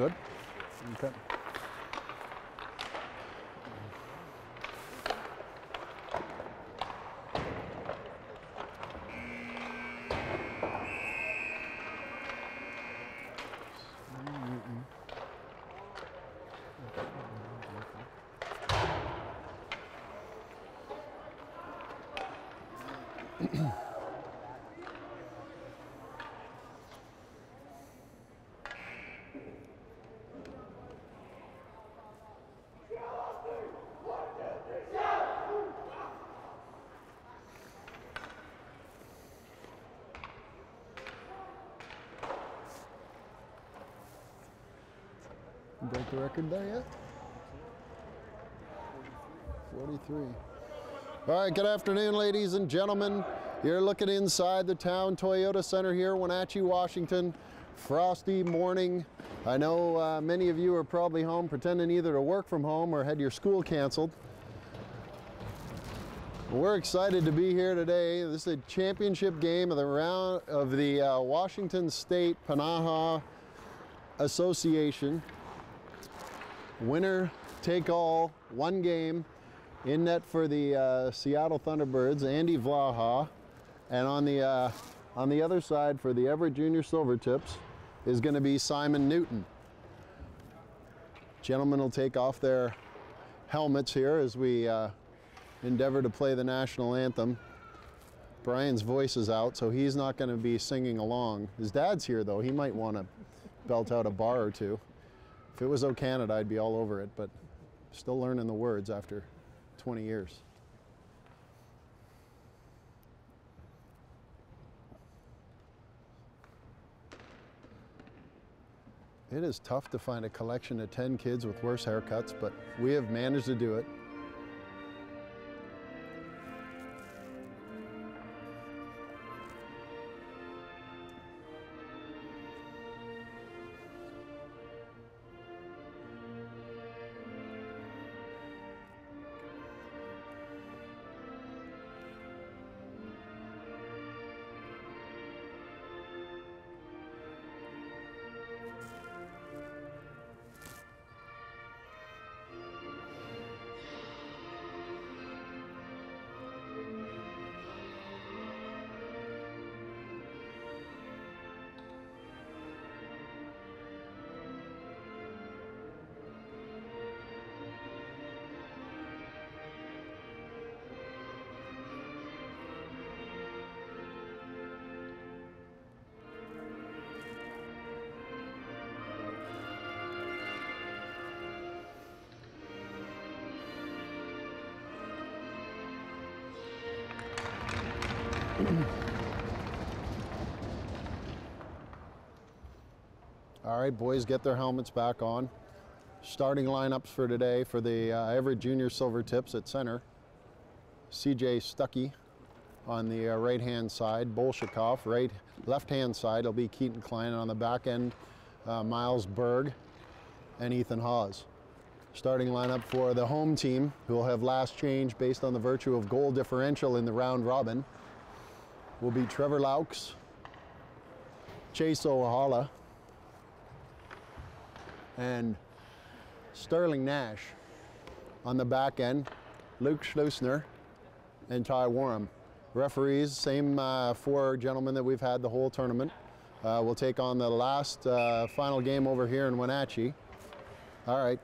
Good. Okay. Break the record there yet? 43. All right, good afternoon, ladies and gentlemen. You're looking inside the Town Toyota Center here, Wenatchee, Washington. Frosty morning. I know many of you are probably home pretending either to work from home or had your school canceled. We're excited to be here today. This is a championship game of the Washington State Panaha Association. Winner take all, one game. In net for the Seattle Thunderbirds, Andy Vlaha, and on the other side for the Everett Junior Silvertips is going to be Simon Newton. Gentlemen will take off their helmets here as we endeavor to play the national anthem. Brian's voice is out, so he's not going to be singing along. His dad's here, though. He might want to belt out a bar or two. If it was O Canada, I'd be all over it, but still learning the words after 20 years. It is tough to find a collection of 10 kids with worse haircuts, but we have managed to do it. All right, boys, get their helmets back on. Starting lineups for today for the Everett Junior Silvertips at center. CJ Stuckey on the right-hand side. Bolshakov, left-hand side, it'll be Keaton Klein. On the back end, Miles Berg and Ethan Hawes. Starting lineup for the home team, who will have last change based on the virtue of goal differential in the round robin, will be Trevor Laux, Chase Ohala, and Sterling Nash. On the back end, Luke Schleusner and Ty Warham. Referees, same four gentlemen that we've had the whole tournament. We'll take on the last final game over here in Wenatchee. All right.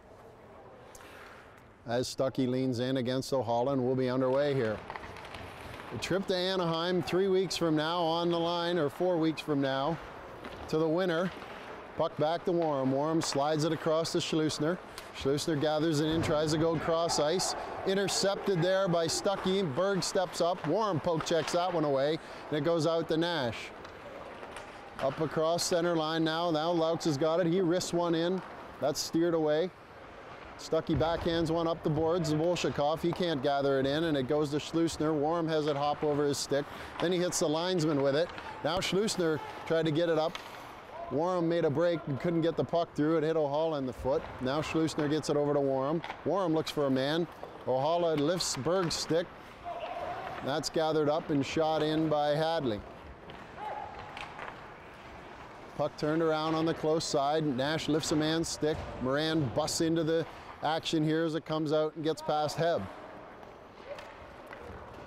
As Stuckey leans in against Ohala, we'll be underway here. A trip to Anaheim 3 weeks from now on the line, or 4 weeks from now, to the winner. Puck back to Warham. Warham slides it across to Schleusner. Schleusner gathers it in, tries to go cross ice. Intercepted there by Stuckey. Berg steps up. Warham poke checks that one away, and it goes out to Nash. Up across center line now. Now Laux has got it. He wrists one in. That's steered away. Stuckey backhands one up the boards. Bolshakov, he can't gather it in, and it goes to Schleusner. Warham has it hop over his stick. Then he hits the linesman with it. Now Schleusner tried to get it up. Warham made a break and couldn't get the puck through. It hit Ohala in the foot. Now Schleusner gets it over to Warham. Warham looks for a man. Ohala lifts Berg's stick. That's gathered up and shot in by Hadley. Puck turned around on the close side. Nash lifts a man's stick. Moran busts into the action here as it comes out and gets past Heb.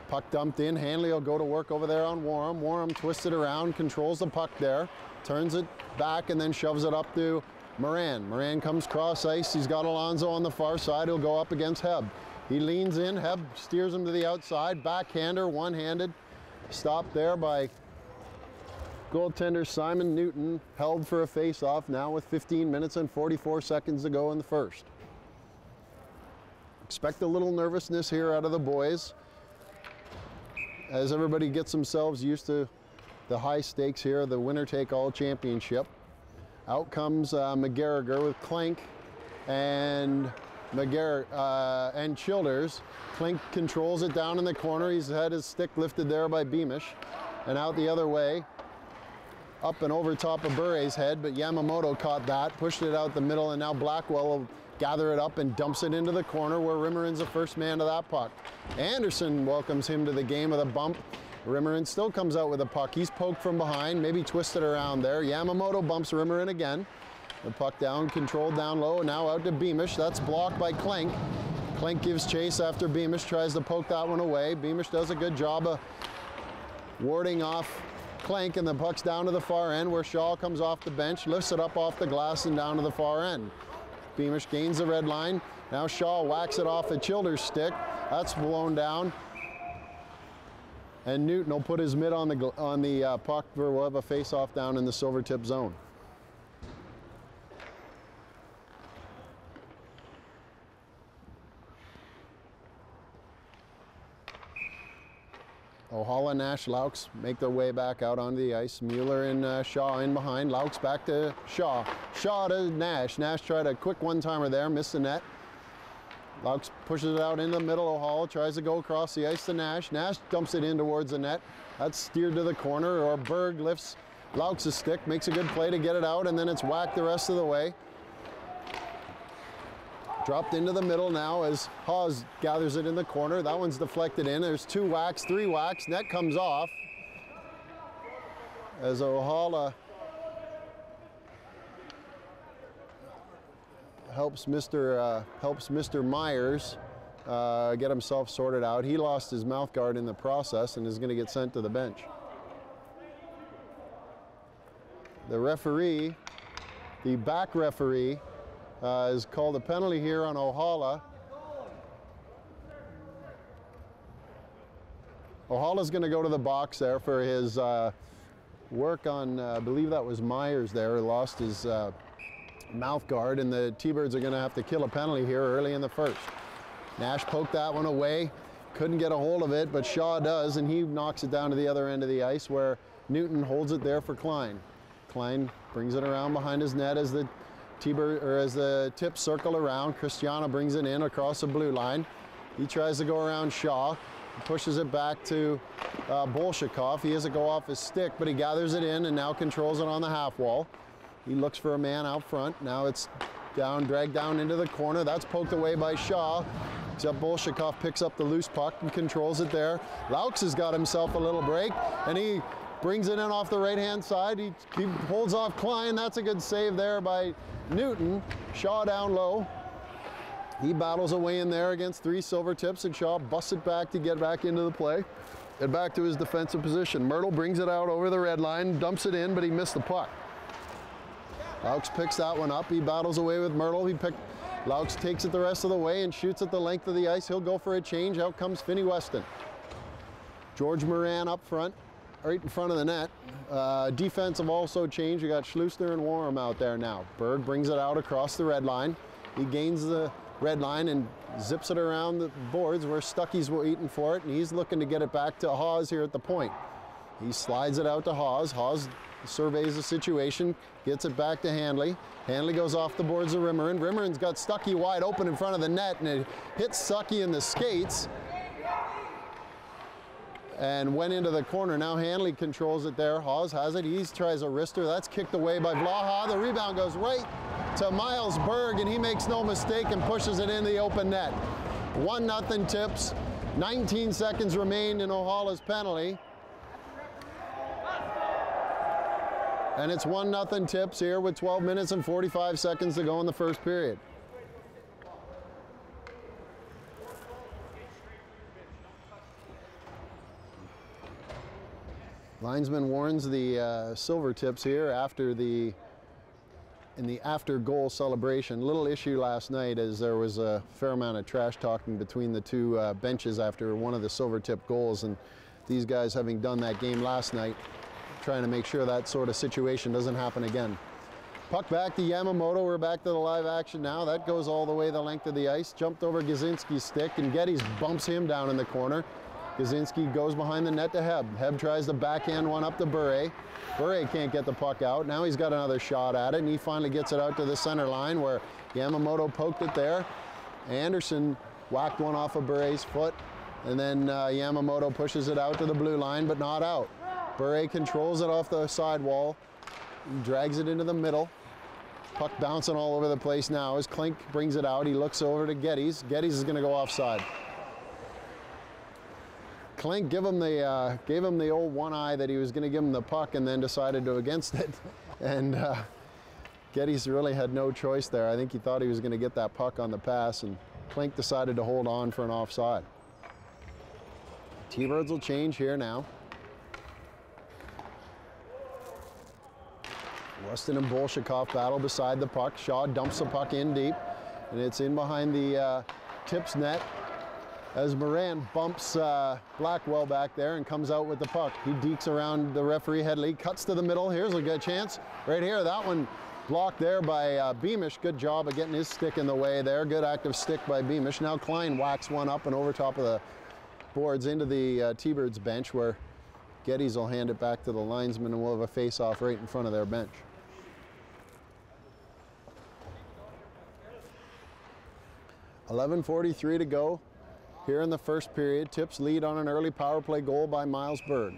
Puck dumped in. Hanley will go to work over there on Warham. Warham twists it around, controls the puck there, turns it back, and then shoves it up to Moran. Moran comes cross ice. He's got Alonso on the far side. He'll go up against Heb. He leans in. Heb steers him to the outside. Backhander, one-handed. Stopped there by goaltender Simon Newton, held for a face-off now with 15 minutes and 44 seconds to go in the first. Expect a little nervousness here out of the boys as everybody gets themselves used to the high stakes here, the winner-take-all championship. Out comes McGarriger with Clink and and Childers. Clink controls it down in the corner. He's had his stick lifted there by Beamish. And out the other way, up and over top of Bure's head, but Yamamoto caught that, pushed it out the middle, and now Blackwell will gather it up and dumps it into the corner where Rimmeren's the first man to that puck. Anderson welcomes him to the game with a bump. Rimmeren still comes out with a puck. He's poked from behind, maybe twisted around there. Yamamoto bumps Rimmeren again. The puck down, controlled down low, now out to Beamish. That's blocked by Clink. Clink gives chase after Beamish, tries to poke that one away. Beamish does a good job of warding off Clink, and the puck's down to the far end where Shaw comes off the bench, lifts it up off the glass and down to the far end. Beamish gains the red line. Now Shaw whacks it off a Childers stick. That's blown down. And Newton will put his mitt on the puck where we'll have a face-off down in the silver tip zone. Ohala, Nash, Laux make their way back out onto the ice. Mueller and Shaw in behind. Laux back to Shaw. Shaw to Nash. Nash tried a quick one-timer there, missed the net. Laux pushes it out in the middle. Ohala tries to go across the ice to Nash. Nash dumps it in towards the net. That's steered to the corner, or Berg lifts Laux' stick, makes a good play to get it out, and then it's whacked the rest of the way. Dropped into the middle now as Hawes gathers it in the corner. That one's deflected in. There's 2 whacks, 3 whacks. Net comes off as Ohala helps Mr. Myers get himself sorted out. He lost his mouth guard in the process and is going to get sent to the bench. The referee, the back referee, is called a penalty here on Ohala. Ohala's going to go to the box there for his work on, I believe that was Myers there, who lost his mouth guard, and the T-Birds are going to have to kill a penalty here early in the first. Nash poked that one away, couldn't get a hold of it, but Shaw does, and he knocks it down to the other end of the ice where Newton holds it there for Klein. Klein brings it around behind his net as the as the tips circle around. Christiana brings it in across the blue line. He tries to go around Shaw, pushes it back to Bolshakov. He has to go off his stick, but he gathers it in and now controls it on the half wall. He looks for a man out front. Now it's down, dragged down into the corner. That's poked away by Shaw. Except Bolshakov picks up the loose puck and controls it there. Laux has got himself a little break, and he brings it in off the right-hand side. He holds off Klein. That's a good save there by Newton. Shaw down low. He battles away in there against 3 silver tips, and Shaw busts it back to get back into the play and back to his defensive position. Myrtle brings it out over the red line, dumps it in, but he missed the puck. Laux picks that one up. He battles away with Myrtle. Laux takes it the rest of the way and shoots at the length of the ice. He'll go for a change. Out comes Finney Weston. George Moran up front, right in front of the net. Defensive also changed. You got Schlusner and Warham out there now. Berg brings it out across the red line. He gains the red line and zips it around the boards where Stuckey's waiting for it, and he's looking to get it back to Hawes here at the point. He slides it out to Hawes. Hawes surveys the situation, gets it back to Hanley. Hanley goes off the boards of Rimmeren. Rimmeren's got Stuckey wide open in front of the net, and it hits Stuckey in the skates and went into the corner. Now Hanley controls it there. Hawes has it. He tries a wrister. That's kicked away by Vlaha. The rebound goes right to Miles Berg, and he makes no mistake and pushes it in the open net. 1-0 tips. 19 seconds remain in Ohala's penalty. And it's 1-0 Tips here with 12 minutes and 45 seconds to go in the first period. Linesman warns the Silver Tips here in the after goal celebration. Little issue last night as there was a fair amount of trash talking between the two benches after one of the Silver Tip goals, and these guys, having done that game last night, trying to make sure that sort of situation doesn't happen again. Puck back to Yamamoto. We're back to the live action now. That goes all the way the length of the ice. Jumped over Gazinski's stick, and Geddes bumps him down in the corner. Gazinski goes behind the net to Heb. Heb tries to backhand one up to Bure. Bure can't get the puck out. Now he's got another shot at it, and he finally gets it out to the center line where Yamamoto poked it there. Anderson whacked one off of Bure's foot, and then Yamamoto pushes it out to the blue line, but not out. Bure controls it off the sidewall, drags it into the middle. Puck bouncing all over the place now as Klink brings it out. He looks over to Geddes. Geddes is going to go offside. Klink gave him the old one eye that he was going to give him the puck, and then decided to against it. And Geddes really had no choice there. I think he thought he was going to get that puck on the pass, and Klink decided to hold on for an offside. T-Birds will change here now. Weston and Bolshakov battle beside the puck. Shaw dumps the puck in deep, and it's in behind the Tips net as Moran bumps Blackwell back there and comes out with the puck. He dekes around the referee Headley, cuts to the middle. Here's a good chance right here. That one blocked there by Beamish. Good job of getting his stick in the way there. Good active stick by Beamish. Now Klein whacks one up and over top of the boards into the T-Birds bench, where Geddes will hand it back to the linesman, and we'll have a face-off right in front of their bench. .11:43 to go here in the first period. Tips lead on an early power play goal by Miles Bird.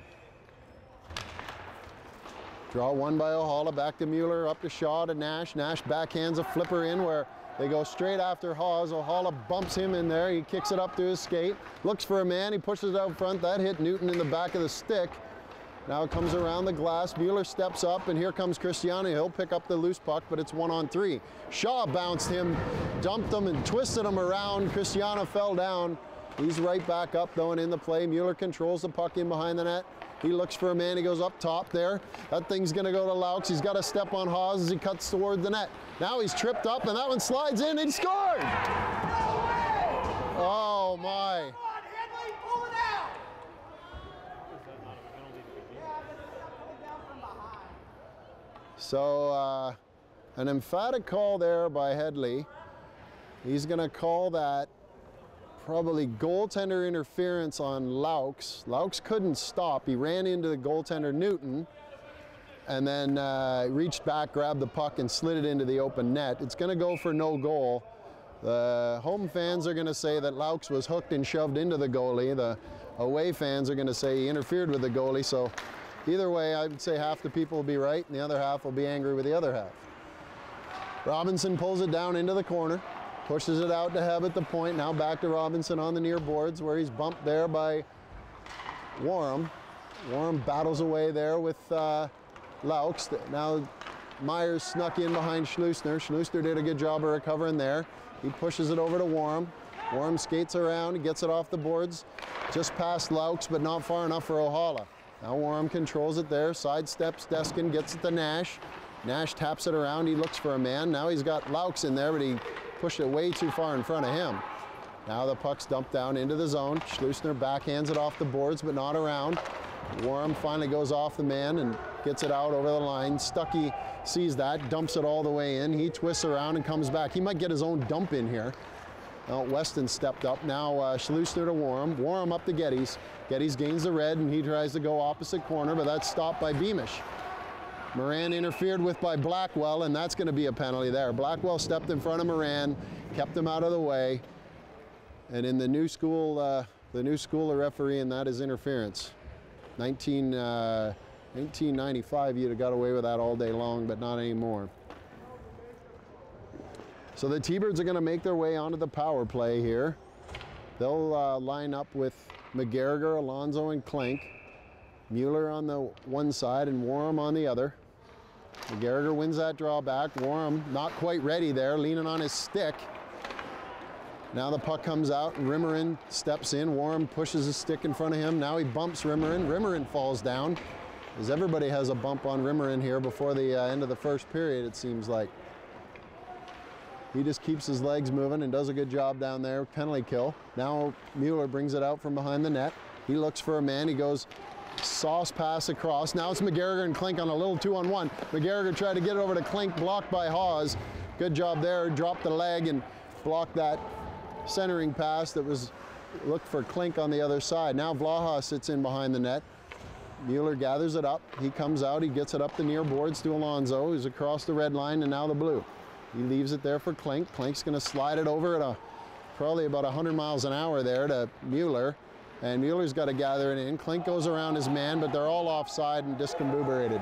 Draw one by O'Hala, back to Mueller, up to Shaw to Nash. Nash backhands a flipper in where they go straight after Hawes. O'Hala bumps him in there. He kicks it up to his skate, looks for a man. He pushes it out front. That hit Newton in the back of the stick. Now it comes around the glass. Mueller steps up, and here comes Cristiano. He'll pick up the loose puck, but it's 1-on-3. Shaw bounced him, dumped him, and twisted him around. Cristiano fell down. He's right back up, though, and in the play. Mueller controls the puck in behind the net. He looks for a man. He goes up top there. That thing's going to go to Laux. He's got to step on Hawes as he cuts toward the net. Now he's tripped up, and that one slides in, and he scored! No way! Oh, my. Come on, Headley, pull it out! So, an emphatic call there by Headley. He's going to call that probably goaltender interference on Laux. Laux couldn't stop. He ran into the goaltender Newton, and then reached back, grabbed the puck, and slid it into the open net. It's going to go for no goal. The home fans are going to say that Laux was hooked and shoved into the goalie. The away fans are going to say he interfered with the goalie. So either way, I would say half the people will be right, and the other half will be angry with the other half. Robinson pulls it down into the corner. Pushes it out to Heb at the point. Now back to Robinson on the near boards, where he's bumped there by Warham. Warham battles away there with Laux. Now Myers snuck in behind Schleusner. Schleusner did a good job of recovering there. He pushes it over to Warham. Warham skates around, gets it off the boards, just past Laux, but not far enough for O'Hala. Now Warham controls it there, sidesteps Deskin, gets it to Nash. Nash taps it around, he looks for a man. Now he's got Laux in there, but he pushed it way too far in front of him. Now the puck's dumped down into the zone. Schleusner backhands it off the boards, but not around. Warham finally goes off the man and gets it out over the line. Stuckey sees that, dumps it all the way in. He twists around and comes back. He might get his own dump in here. Well, Weston stepped up. Now Schleusner to Warham. Warham up to Geddes. Geddes gains the red, and he tries to go opposite corner, but that's stopped by Beamish. Moran interfered with by Blackwell, and that's going to be a penalty there. Blackwell stepped in front of Moran, kept him out of the way, and in the new school of referee, and that is interference. 1995, you'd have got away with that all day long, but not anymore. So the T-Birds are going to make their way onto the power play here. They'll line up with McGarriger, Alonso, and Klink. Mueller on the one side and Warham on the other. McGarriger wins that draw back. Warham not quite ready there, leaning on his stick. Now the puck comes out and Rimmerin steps in. Warham pushes his stick in front of him. Now he bumps Rimmerin. Rimmerin falls down, as everybody has a bump on Rimmerin here before the end of the first period, it seems like. He just keeps his legs moving and does a good job down there. Penalty kill. Now Mueller brings it out from behind the net. He looks for a man. He goes sauce pass across. Now it's McGarriger and Klink on a little 2-on-1. McGarriger tried to get it over to Klink, blocked by Hawes. Good job there. Dropped the leg and blocked that centering pass that was looked for Klink on the other side. Now Vlaha sits in behind the net. Mueller gathers it up. He comes out. He gets it up the near boards to Alonso, who's across the red line and now the blue. He leaves it there for Klink. Klink's going to slide it over at probably about 100 miles an hour there to Mueller. And Mueller's got to gather it in. Klink goes around his man, but they're all offside and discombobulated.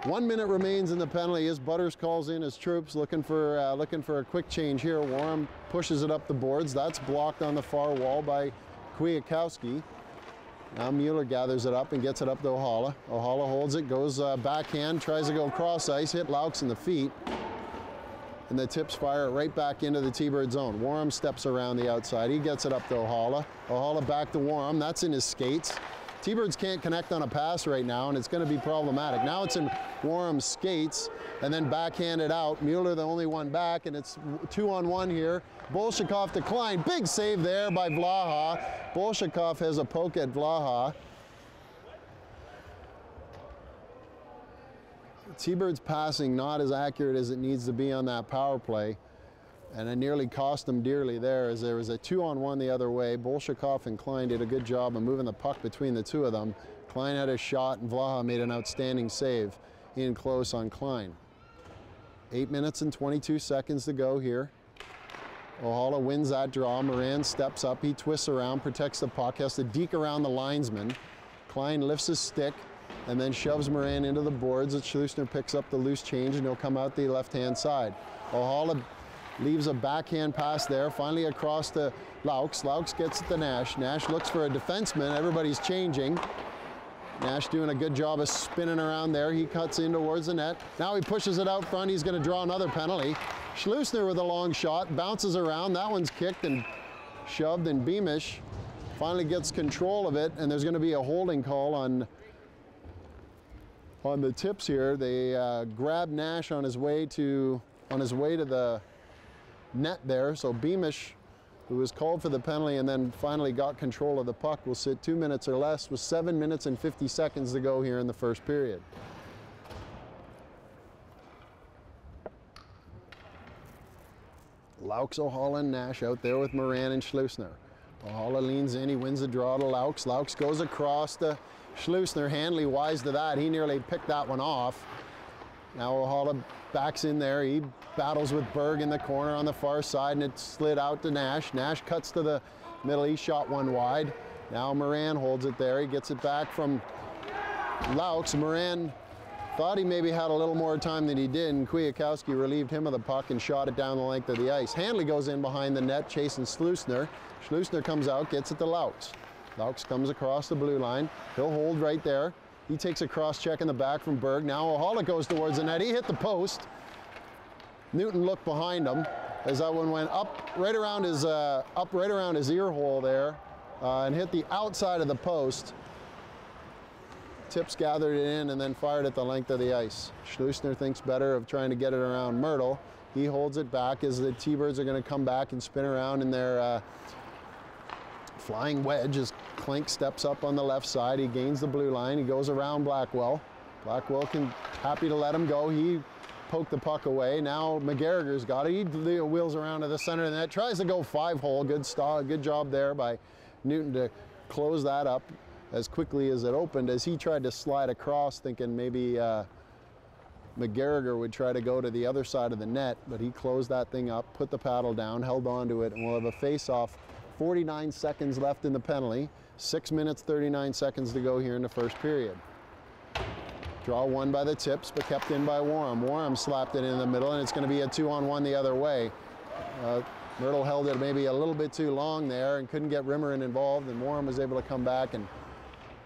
1 minute remains in the penalty as Butters calls in his troops looking for a quick change here. Warham pushes it up the boards. That's blocked on the far wall by Kwiatkowski. Now Mueller gathers it up and gets it up to Ohala. Ohala holds it, goes backhand, tries to go cross ice, hit Laux in the feet. And the tips fire it right back into the T-Bird zone. Warham steps around the outside. He gets it up to Ohala. Ohala back to Warham. That's in his skates. T-Birds can't connect on a pass right now, and it's going to be problematic. Now it's in Warham's skates, and then backhanded out. Mueller the only one back, and it's 2-on-1 here. Bolshakov to Klein. Big save there by Vlaha. Bolshakov has a poke at Vlaha. T-Bird's passing not as accurate as it needs to be on that power play, and it nearly cost them dearly there as there was a 2-on-1 the other way. Bolshakov and Klein did a good job of moving the puck between the two of them. Klein had a shot and Vlaha made an outstanding save in close on Klein. 8 minutes and 22 seconds to go here. Ohala wins that draw. Moran steps up. He twists around, protects the puck, has to deke around the linesman. Klein lifts his stick and then shoves Moran into the boards. Schlusner picks up the loose change and he'll come out the left-hand side. Ohala leaves a backhand pass there, finally across to Laux. Laux gets it to Nash. Nash looks for a defenseman. Everybody's changing. Nash doing a good job of spinning around there. He cuts in towards the net. Now he pushes it out front. He's going to draw another penalty. Schlusner with a long shot, bounces around. That one's kicked and shoved, and Beamish finally gets control of it, and there's going to be a holding call on the tips here. They grab Nash on his way to the net there. So Beamish, who was called for the penalty and then finally got control of the puck, will sit 2 minutes or less with 7 minutes and 50 seconds to go here in the first period. Laux, Ohala, and Nash out there with Moran and Schlusner. Ohala leans in, he wins the draw to Laux. Laux goes across to Schlusner. Hanley wise to that. He nearly picked that one off. Now Ohala backs in there. He battles with Berg in the corner on the far side, and it slid out to Nash. Nash cuts to the middle. He shot one wide. Now Moran holds it there. He gets it back from Laux. Moran thought he maybe had a little more time than he did, and Kwiatkowski relieved him of the puck and shot it down the length of the ice. Hanley goes in behind the net, chasing Schlusner. Schlusner comes out, gets it to Laux. Laux comes across the blue line. He'll hold right there. He takes a cross check in the back from Berg. Now Ohala goes towards the net. He hit the post. Newton looked behind him as that one went up right around his ear hole there and hit the outside of the post. Tips gathered it in and then fired at the length of the ice. Schlusner thinks better of trying to get it around Myrtle. He holds it back as the T-Birds are going to come back and spin around in their flying wedge as Klink steps up on the left side. He gains the blue line. He goes around Blackwell. Blackwell happy to let him go. He poked the puck away. Now McGarriger's got it. He wheels around to the center of the net. Tries to go 5-hole. Good job there by Newton to close that up as quickly as it opened, as he tried to slide across, thinking maybe McGarriger would try to go to the other side of the net, but he closed that thing up, put the paddle down, held on to it, and we'll have a face-off. 49 seconds left in the penalty. 6 minutes, 39 seconds to go here in the first period. Draw won by the Tips, but kept in by Warham. Warham slapped it in the middle, and it's going to be a 2-on-1 the other way. Myrtle held it maybe a little bit too long there and couldn't get Rimmerin involved, and Warham was able to come back and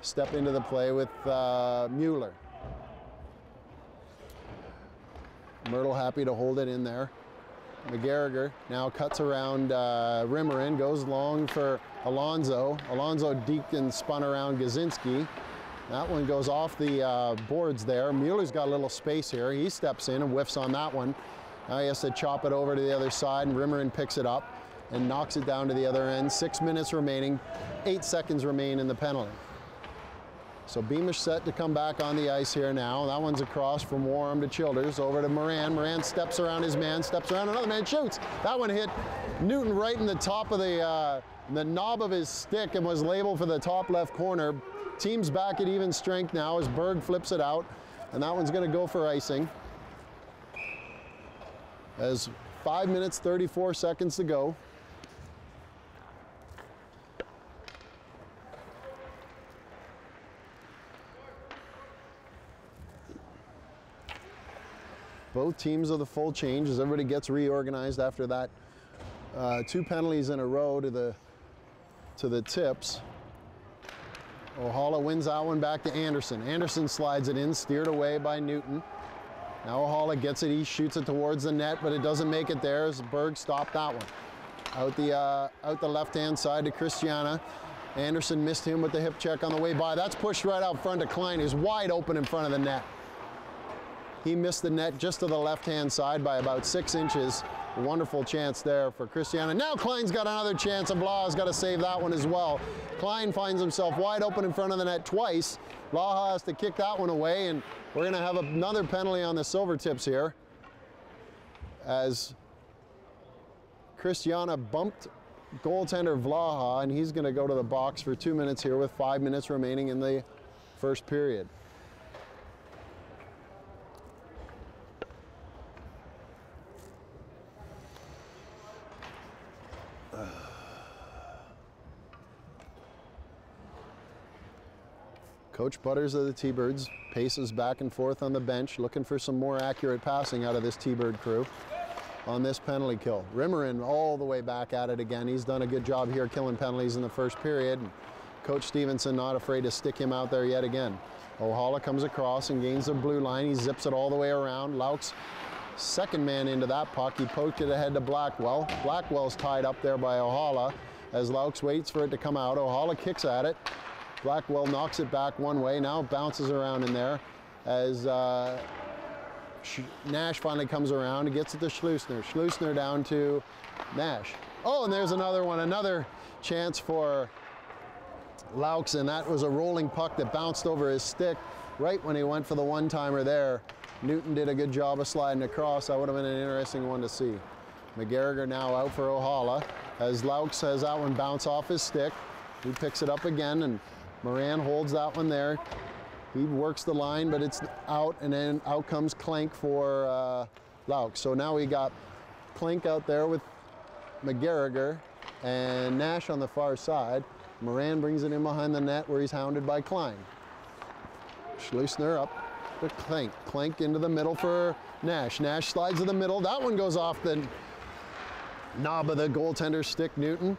step into the play with Mueller. Myrtle happy to hold it in there. McGarriger now cuts around Rimmerin, goes long for Alonso. Alonso deked and spun around Gazinski. That one goes off the boards there. Mueller's got a little space here. He steps in and whiffs on that one. Now he has to chop it over to the other side, and Rimmerin picks it up and knocks it down to the other end. 6 minutes remaining, 8 seconds remain in the penalty. So Beamish set to come back on the ice here now. That one's across from Warham to Childers, over to Moran. Moran steps around his man, steps around another man, shoots. That one hit Newton right in the top of the knob of his stick and was labeled for the top left corner. Team's back at even strength now as Berg flips it out, and that one's going to go for icing. As 5 minutes, 34 seconds to go. Both teams of the full change as everybody gets reorganized after that 2 penalties in a row to the tips. Ohala wins that one back to Anderson. Anderson slides it in, steered away by Newton. Now Ohala gets it, he shoots it towards the net, but it doesn't make it there as Berg stopped that one. Out the left-hand side to Christiana. Anderson missed him with the hip check on the way by. That's pushed right out front to Klein, who's wide open in front of the net. He missed the net just to the left-hand side by about 6 inches. A wonderful chance there for Christiana. Now Klein's got another chance, and Blaha's got to save that one as well. Klein finds himself wide open in front of the net twice. Blaha has to kick that one away, and we're going to have another penalty on the Silvertips here, as Christiana bumped goaltender Vlaha, and he's going to go to the box for 2 minutes here with 5 minutes remaining in the first period. Coach Butters of the T-Birds paces back and forth on the bench, looking for some more accurate passing out of this T-Bird crew on this penalty kill. Rimmerin all the way back at it again. He's done a good job here killing penalties in the first period. Coach Stevenson not afraid to stick him out there yet again. Ohala comes across and gains the blue line. He zips it all the way around. Laux, second man into that puck. He poked it ahead to Blackwell. Blackwell's tied up there by Ohala as Laux waits for it to come out. Ohala kicks at it. Blackwell knocks it back one way, now bounces around in there as Nash finally comes around and gets it to Schleusner. Schleusner down to Nash. Oh, and there's another one, another chance for Laux, and that was a rolling puck that bounced over his stick right when he went for the one-timer there. Newton did a good job of sliding across. That would have been an interesting one to see. McGarriger now out for Ohala as Laux has that one bounce off his stick. He picks it up again, and Moran holds that one there. He works the line, but it's out, and then out comes Clank for Laux. So now we got Clank out there with McGarriger and Nash on the far side. Moran brings it in behind the net where he's hounded by Klein. Schleusner up to Clank. Clank into the middle for Nash. Nash slides to the middle. That one goes off the knob of the goaltender's stick, Newton.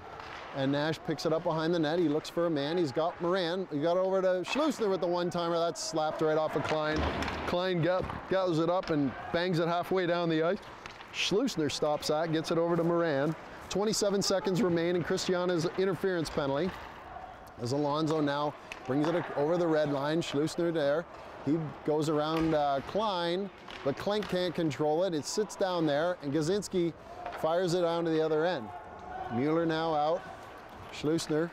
And Nash picks it up behind the net. He looks for a man. He's got Moran. He got over to Schleusner with the one-timer. That's slapped right off of Klein. Klein gathers it up and bangs it halfway down the ice. Schleusner stops that, gets it over to Moran. 27 seconds remain in Christiana's interference penalty. As Alonso now brings it over the red line. Schleusner there. He goes around Klein, but Clank can't control it. It sits down there, and Gazinski fires it down to the other end. Mueller now out. Schleusner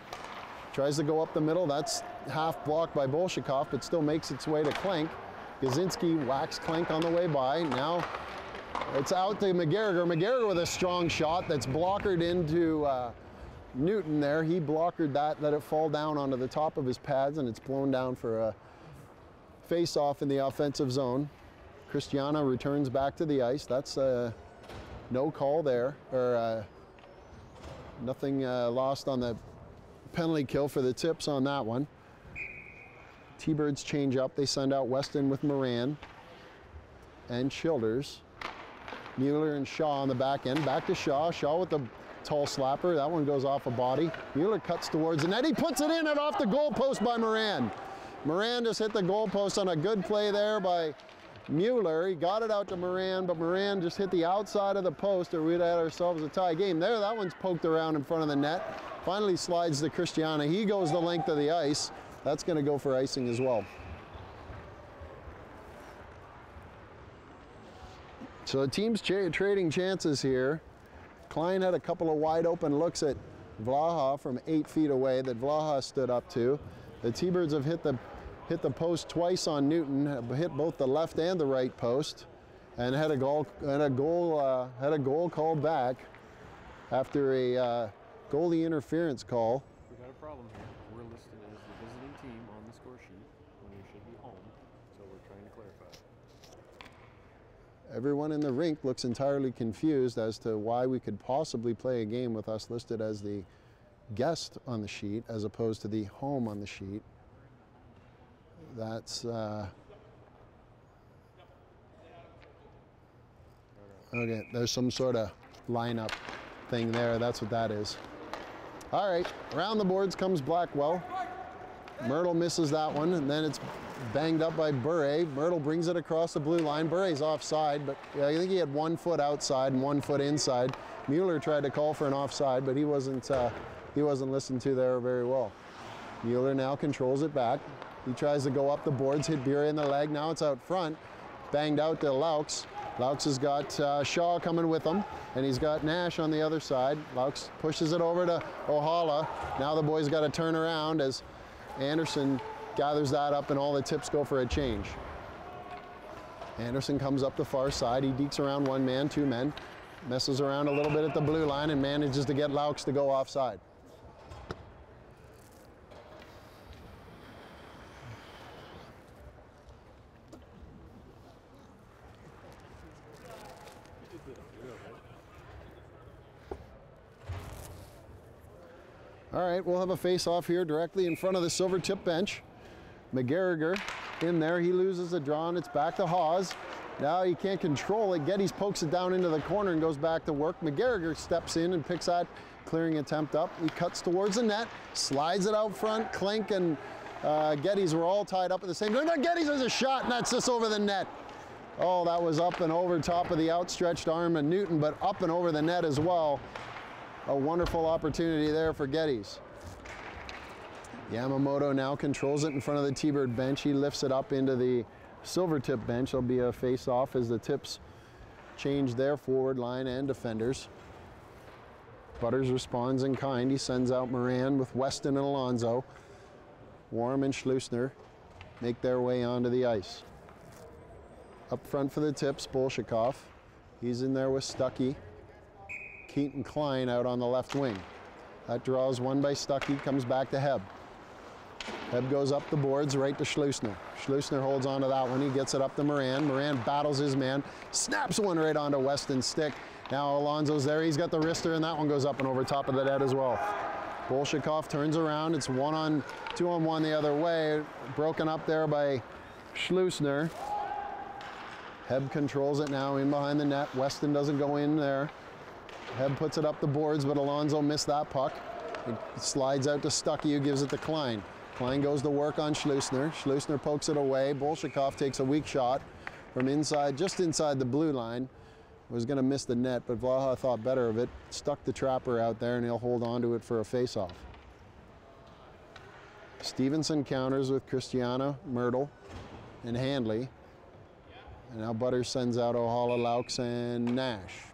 tries to go up the middle. That's half blocked by Bolshakov, but still makes its way to Clank. Gazinski whacks Clank on the way by. Now it's out to McGarriger. McGarriger with a strong shot that's blockered into Newton there. He blockered that, let it fall down onto the top of his pads, and it's blown down for a face-off in the offensive zone. Christiana returns back to the ice. That's no call there, or nothing lost on the penalty kill for the tips on that one. T-Birds change up. They send out Weston with Moran and Childers. Mueller and Shaw on the back end. Back to Shaw. Shaw with the tall slapper. That one goes off a body. Mueller cuts towards the net. He puts it in and off the goalpost by Moran. Moran just hit the goalpost on a good play there by Mueller. He got it out to Moran, but Moran just hit the outside of the post, or we'd had ourselves a tie game. There, that one's poked around in front of the net. Finally slides to Christiana. He goes the length of the ice. That's going to go for icing as well. So the team's trading chances here. Klein had a couple of wide open looks at Vlaha from 8 feet away that Vlaha stood up to. The T-Birds have hit the post twice on Newton, hit both the left and the right post, and had a goal called back after a goalie interference call. We got a problem here. We're listed as the visiting team on the score sheet when we should be home, so we're trying to clarify. Everyone in the rink looks entirely confused as to why we could possibly play a game with us listed as the guest on the sheet as opposed to the home on the sheet. That's okay, there's some sort of lineup thing there. That's what that is. All right, around the boards comes Blackwell. Myrtle misses that one, and then it's banged up by Bure. Myrtle brings it across the blue line. Bure's offside, but I think he had 1 foot outside and 1 foot inside. Mueller tried to call for an offside, but he wasn't listened to there very well. Mueller now controls it back. He tries to go up the boards, hit Bure in the leg. Now it's out front, banged out to Laux. Laux has got Shaw coming with him, and he's got Nash on the other side. Laux pushes it over to Ohala. Now the boys got to turn around as Anderson gathers that up, and all the tips go for a change. Anderson comes up the far side. He dekes around 1 man, 2 men, messes around a little bit at the blue line, and manages to get Laux to go offside. All right, we'll have a face-off here directly in front of the silver tip bench. McGarriger in there, he loses the draw, and it's back to Hawes. Now he can't control it. Geddes pokes it down into the corner and goes back to work. McGarriger steps in and picks that clearing attempt up. He cuts towards the net, slides it out front. Klink and Geddes were all tied up at the same time. Geddes has a shot, and that's just over the net. Oh, that was up and over top of the outstretched arm of Newton, but up and over the net as well. A wonderful opportunity there for Geddes. Yamamoto now controls it in front of the T-Bird bench. He lifts it up into the silver tip bench. There'll be a face-off as the Tips change their forward line and defenders. Butters responds in kind. He sends out Moran with Weston and Alonso. Warm and Schleusner make their way onto the ice. Up front for the Tips, Bolshakov. He's in there with Stuckey. Keaton Klein out on the left wing. That draws one by Stuckey, comes back to Hebb. Hebb goes up the boards right to Schleusner. Schleusner holds on to that one. He gets it up to Moran. Moran battles his man, snaps one right onto Weston's stick. Now Alonso's there. He's got the wrister, and that one goes up and over top of the net as well. Bolshakov turns around. It's 2-on-1 the other way. Broken up there by Schleusner. Hebb controls it now in behind the net. Weston doesn't go in there. Hebb puts it up the boards, but Alonso missed that puck. It slides out to Stuckey, who gives it to Klein. Klein goes to work on Schleusner. Schleusner pokes it away. Bolshakov takes a weak shot from inside, just inside the blue line. Was going to miss the net, but Vlaha thought better of it. Stuck the trapper out there, and he'll hold on to it for a face-off. Stevenson counters with Christiana, Myrtle, and Handley. And now Butters sends out Ohala, Laux, and Nash.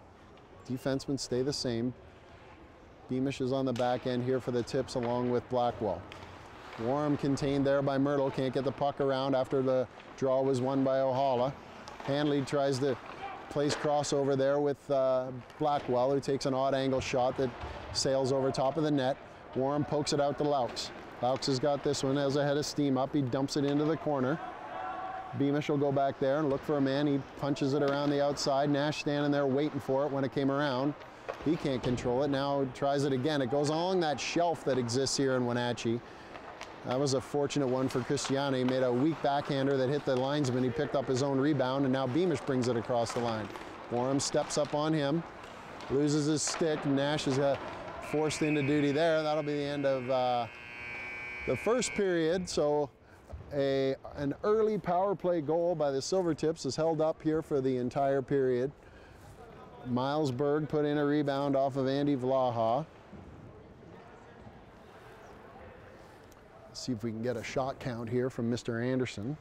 Defensemen stay the same. Beamish is on the back end here for the Tips along with Blackwell. Warm contained there by Myrtle, can't get the puck around after the draw was won by Ohala. Handley tries to place crossover there with Blackwell, who takes an odd angle shot that sails over top of the net. Warm pokes it out to Laux. Laux has got this one, has a head of steam up. He dumps it into the corner. Beamish will go back there and look for a man. He punches it around the outside. Nash standing there waiting for it when it came around. He can't control it. Now tries it again. It goes along that shelf that exists here in Wenatchee. That was a fortunate one for Christiana. He made a weak backhander that hit the linesman. He picked up his own rebound, and now Beamish brings it across the line. Warham steps up on him, loses his stick. Nash is forced into duty there. That'll be the end of the first period. So An early power play goal by the Silvertips is held up here for the entire period. Miles Berg put in a rebound off of Andy Vlaha. Let's see if we can get a shot count here from Mr. Anderson.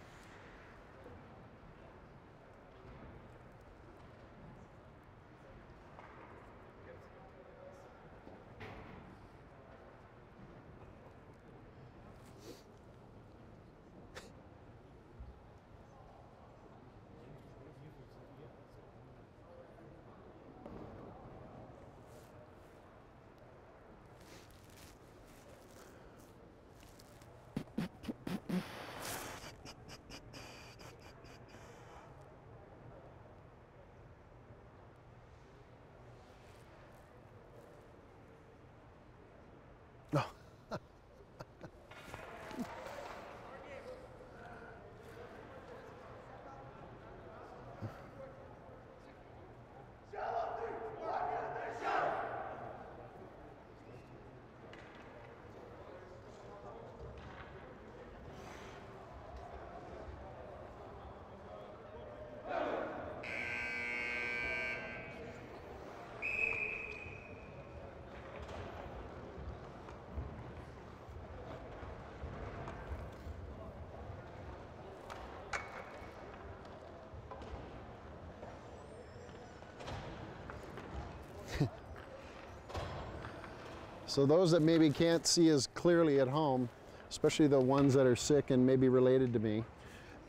So those that maybe can't see as clearly at home, especially the ones that are sick and maybe related to me,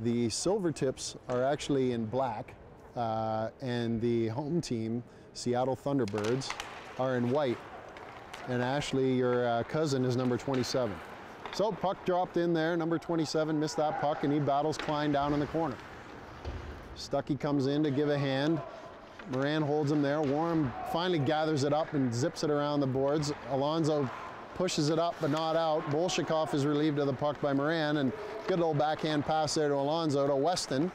the Silvertips are actually in black, and the home team, Seattle Thunderbirds, are in white. And Ashley, your cousin, is number 27. So puck dropped in there, number 27 missed that puck, and he battles Klein down in the corner. Stuckey comes in to give a hand. Moran holds him there. Warren finally gathers it up and zips it around the boards. Alonso pushes it up but not out. Bolshakov is relieved of the puck by Moran, and good little backhand pass there to Alonso to Weston.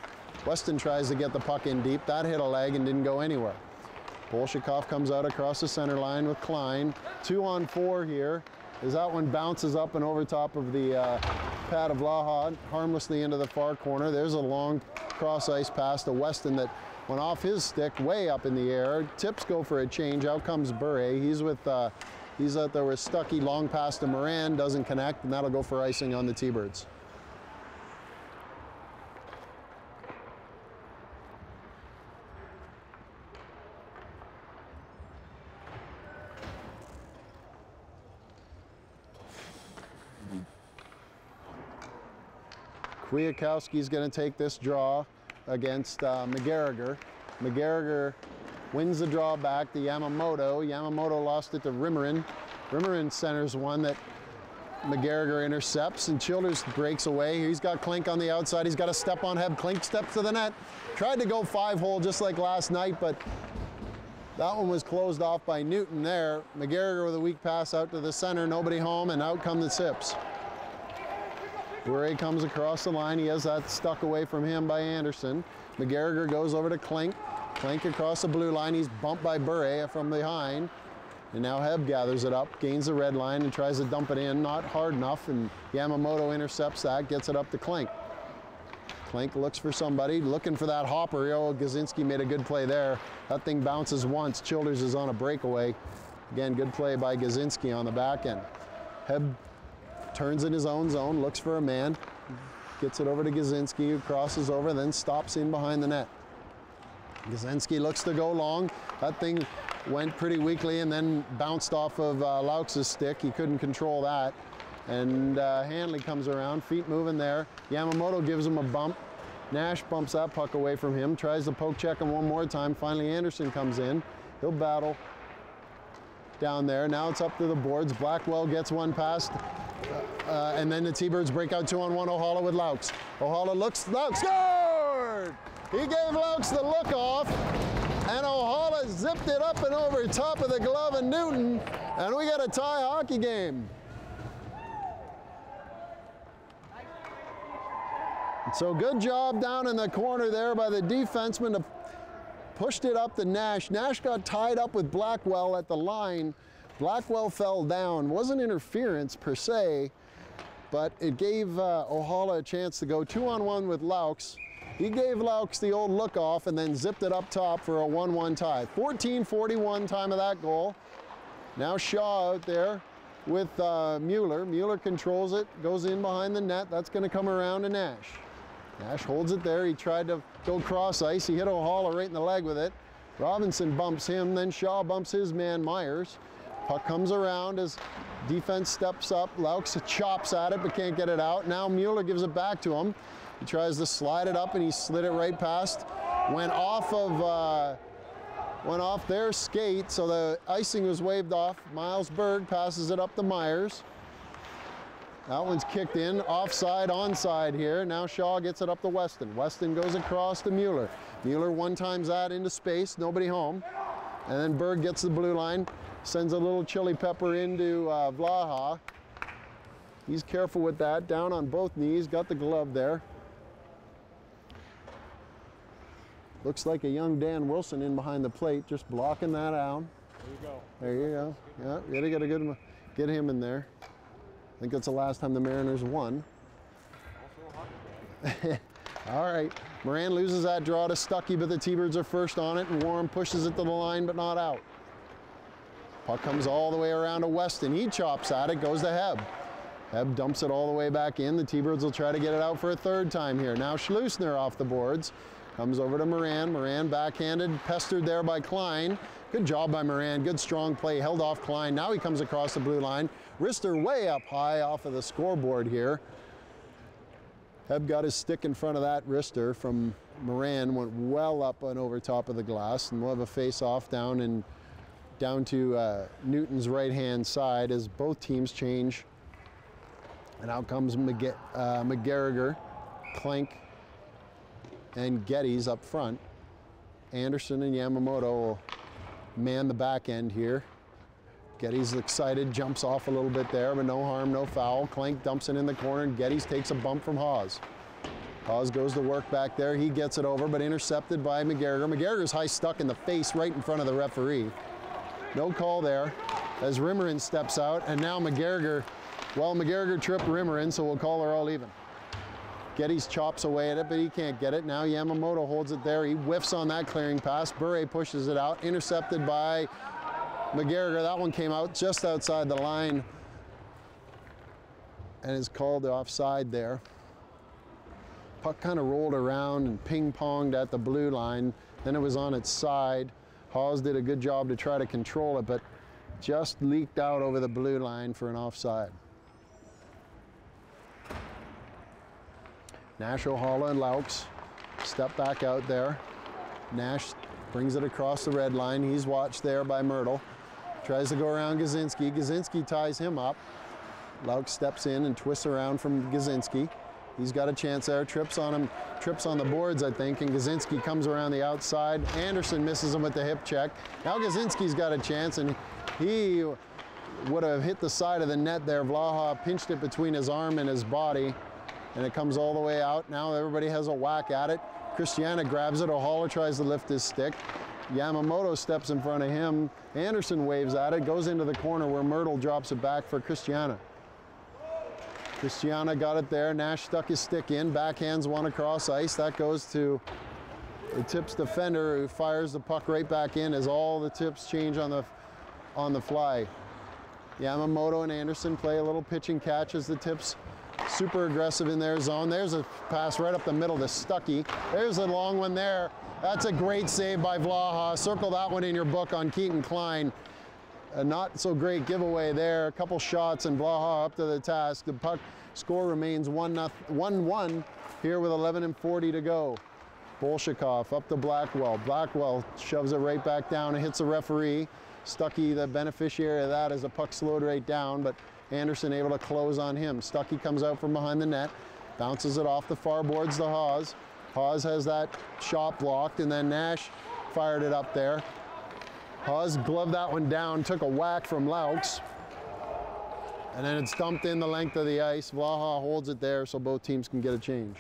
Weston tries to get the puck in deep. That hit a leg and didn't go anywhere. Bolshakov comes out across the center line with Klein. 2-on-4 here as that one bounces up and over top of the pad of Vlaha, harmlessly into the far corner. There's a long cross ice pass to Weston that went off his stick way up in the air. Tips go for a change. Out comes Bure. He's out there with Stuckey. Long pass to Moran, doesn't connect, and that'll go for icing on the T-Birds. Kwiatkowski's going to take this draw against McGarriger. McGarriger wins the draw back to Yamamoto. Yamamoto lost it to Rimmerin. Rimmerin centers one that McGarriger intercepts, and Childers breaks away. He's got Klink on the outside. He's got a step on Heb. Klink steps to the net. Tried to go 5-hole just like last night, but that one was closed off by Newton there. McGarriger with a weak pass out to the center. Nobody home, and out come the Sips. Bure comes across the line. He has that stuck away from him by Anderson. McGarriger goes over to Klink. Klink across the blue line. He's bumped by Bure from behind. And now Heb gathers it up, gains the red line, and tries to dump it in. Not hard enough, and Yamamoto intercepts that, gets it up to Klink. Klink looks for somebody, looking for that hopper. Oh, Gazinski made a good play there. That thing bounces once. Childers is on a breakaway. Again, good play by Gazinski on the back end. Heb turns in his own zone, looks for a man, gets it over to Gazinski, who crosses over, then stops in behind the net. Gazinski looks to go long. That thing went pretty weakly and then bounced off of Laux' stick. He couldn't control that. And Hanley comes around, feet moving there. Yamamoto gives him a bump. Nash bumps that puck away from him, tries to poke check him one more time. Finally Anderson comes in. He'll battle down there. Now it's up to the boards. Blackwell gets one past. And then the T-Birds break out 2-on-1. Ohala with Laux. Ohala looks, Laux scored! He gave Laux the look off, and Ohala zipped it up and over top of the glove of Newton, and we got a tie hockey game. So good job down in the corner there by the defenseman to pushed it up to Nash. Nash got tied up with Blackwell at the line. Blackwell fell down. Wasn't interference per se, but it gave Ohala a chance to go 2-on-1 with Laux. He gave Laux the old look off and then zipped it up top for a 1-1 tie. 14:41 time of that goal. Now Shaw out there with Mueller. Mueller controls it, goes in behind the net. That's going to come around to Nash. Nash holds it there. He tried to go cross ice. He hit Ohala right in the leg with it. Robinson bumps him, then Shaw bumps his man Myers. Puck comes around as defense steps up. Laux chops at it but can't get it out. Now Mueller gives it back to him. He tries to slide it up and he slid it right past. Went off their skate, so the icing was waved off. Miles Berg passes it up to Myers. That one's kicked in, offside, onside here. Now Shaw gets it up to Weston. Weston goes across to Mueller. Mueller one-times that into space, nobody home. And then Berg gets the blue line, sends a little chili pepper into Vlaha. He's careful with that, down on both knees, got the glove there. Looks like a young Dan Wilson in behind the plate, just blocking that down. There you go. There you go. Yeah, you gotta get him in there. I think that's the last time the Mariners won. Also a hockey guy. All right, Moran loses that draw to Stuckey, but the T-Birds are first on it, and Warren pushes it to the line, but not out. Puck comes all the way around to Weston. He chops at it, goes to Hebb. Hebb dumps it all the way back in. The T-Birds will try to get it out for a third time here. Now Schleusner off the boards. Comes over to Moran. Moran backhanded, pestered there by Klein. Good job by Moran. Good strong play. Held off Klein. Now he comes across the blue line. Wrister way up high off of the scoreboard here. Hebb got his stick in front of that wrister from Moran. Went well up and over top of the glass. And we'll have a face-off down to Newton's right-hand side as both teams change. And out comes McGarriger, Clank, and Geddes up front. Anderson and Yamamoto will man the back end here. Geddes excited, jumps off a little bit there, but no harm, no foul. Clank dumps it in the corner, and Geddes takes a bump from Hawes. Hawes goes to work back there. He gets it over, but intercepted by McGarriger. McGarriger's high stuck in the face right in front of the referee. No call there as Rimmerin steps out, and now McGarriger tripped Rimmerin, so we'll call her all even. Geddes chops away at it, but he can't get it. Now Yamamoto holds it there. He whiffs on that clearing pass. Bure pushes it out, intercepted by McGarriger. That one came out just outside the line and is called offside there. Puck kind of rolled around and ping-ponged at the blue line. Then it was on its side. Hawes did a good job to try to control it, but just leaked out over the blue line for an offside. Nash, Ohala, and Laux step back out there. Nash brings it across the red line. He's watched there by Myrtle. Tries to go around Gazinski. Gazinski ties him up. Laux steps in and twists around from Gazinski. He's got a chance there, trips on him, trips on the boards, I think, and Gazinski comes around the outside. Anderson misses him with the hip check. Now Gazinski's got a chance, and he would have hit the side of the net there. Vlaha pinched it between his arm and his body, and it comes all the way out. Now everybody has a whack at it. Christiana grabs it. Ohala tries to lift his stick. Yamamoto steps in front of him. Anderson waves at it, goes into the corner where Myrtle drops it back for Christiana. Christiana got it there. Nash stuck his stick in, backhands one across ice. That goes to the Tips defender who fires the puck right back in as all the Tips change on the fly. Yamamoto and Anderson play a little pitch and catch as the Tips super aggressive in their zone. There's a pass right up the middle to Stuckey. There's a long one there. That's a great save by Vlaha. Circle that one in your book on Keaton Klein. A not so great giveaway there. A couple shots and Vlaha up to the task. The puck score remains 1-1 here with 11:40 to go. Bolshakov up to Blackwell. Blackwell shoves it right back down and hits the referee. Stuckey, the beneficiary of that, as the puck slowed right down, but Anderson able to close on him. Stuckey comes out from behind the net, bounces it off the far boards to Hawes. Hawes has that shot blocked, and then Nash fired it up there. Hawes gloved that one down, took a whack from Laux, and then it's dumped in the length of the ice. Vlaha holds it there so both teams can get a change.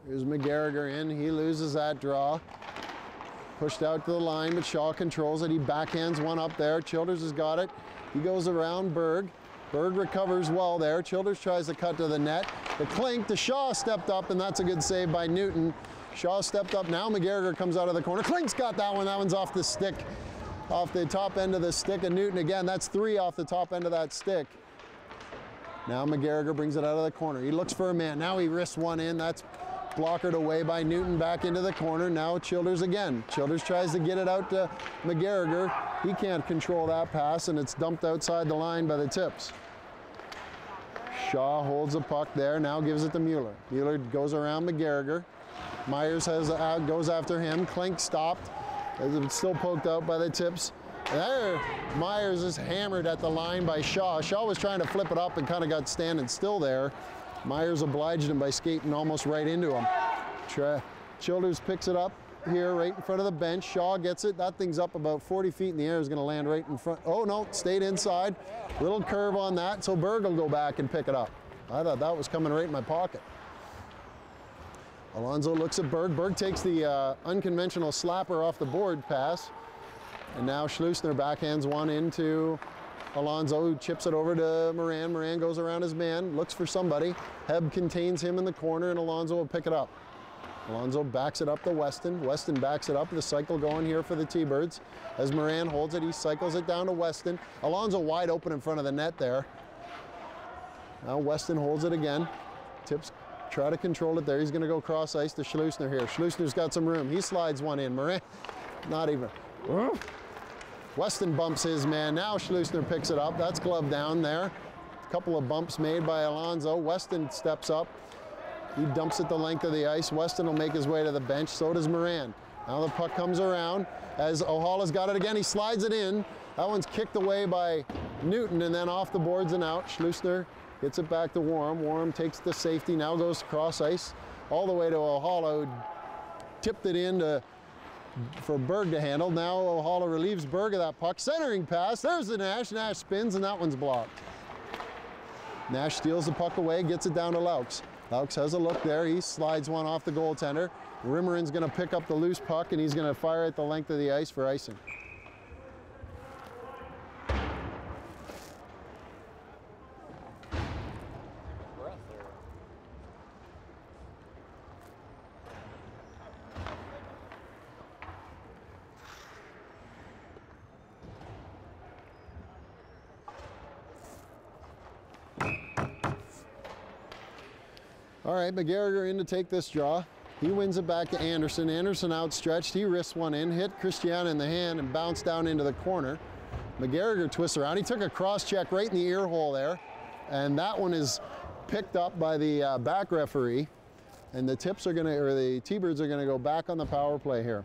Here's McGarriger in. He loses that draw. Pushed out to the line, but Shaw controls it. He backhands one up there. Childers has got it. He goes around Berg. Berg recovers well there. Childers tries to cut to the net. The clink to Shaw stepped up, and that's a good save by Newton. Shaw stepped up. Now McGarriger comes out of the corner. Klink's got that one. That one's off the stick, off the top end of the stick of Newton. Again, that's 3 off the top end of that stick. Now McGarriger brings it out of the corner. He looks for a man. Now he risks one in. That's blockered away by Newton back into the corner. Now Childers again. Childers tries to get it out to McGarriger. He can't control that pass, and it's dumped outside the line by the Tips. Shaw holds the puck there. Now gives it to Mueller. Mueller goes around McGarriger. Myers goes after him. Klink stopped. It's still poked out by the Tips. There, Myers is hammered at the line by Shaw. Shaw was trying to flip it up and kind of got standing still there. Myers obliged him by skating almost right into him. Childers picks it up here right in front of the bench. Shaw gets it. That thing's up about 40 feet in the air. Is going to land right in front. Oh, no, stayed inside. Little curve on that, so Berg will go back and pick it up. I thought that was coming right in my pocket. Alonso looks at Berg. Berg takes the unconventional slapper off the board pass. And now Schleusner backhands one into Alonso, who chips it over to Moran. Moran goes around his man, looks for somebody. Hebb contains him in the corner, and Alonso will pick it up. Alonso backs it up to Weston. Weston backs it up. The cycle going here for the T-Birds. As Moran holds it, he cycles it down to Weston. Alonso wide open in front of the net there. Now Weston holds it again. Tips try to control it there. He's going to go cross ice to Schleusner here. Schleusner's got some room. He slides one in. Moran, not even. Weston bumps his man. Now Schleusner picks it up. That's glove down there. A couple of bumps made by Alonso. Weston steps up. He dumps it the length of the ice. Weston will make his way to the bench. So does Moran. Now the puck comes around. As O'Hala's got it again, he slides it in. That one's kicked away by Newton and then off the boards and out. Schleusner gets it back to Warham. Warham takes the safety. Now goes cross ice all the way to O'Hala, who tipped it in for Berg to handle. Now O'Hala relieves Berg of that puck. Centering pass. There's the Nash. Nash spins, and that one's blocked. Nash steals the puck away, gets it down to Laux. Laux has a look there. He slides one off the goaltender. Rimmeren's going to pick up the loose puck, and he's going to fire it the length of the ice for icing. All right, McGarriger in to take this draw. He wins it back to Anderson. Anderson outstretched. He risks one in, hit Christian in the hand, and bounced down into the corner. McGarriger twists around. He took a cross check right in the ear hole there, and that one is picked up by the back referee. And the Tips are going to, or the T-Birds are going to go back on the power play here.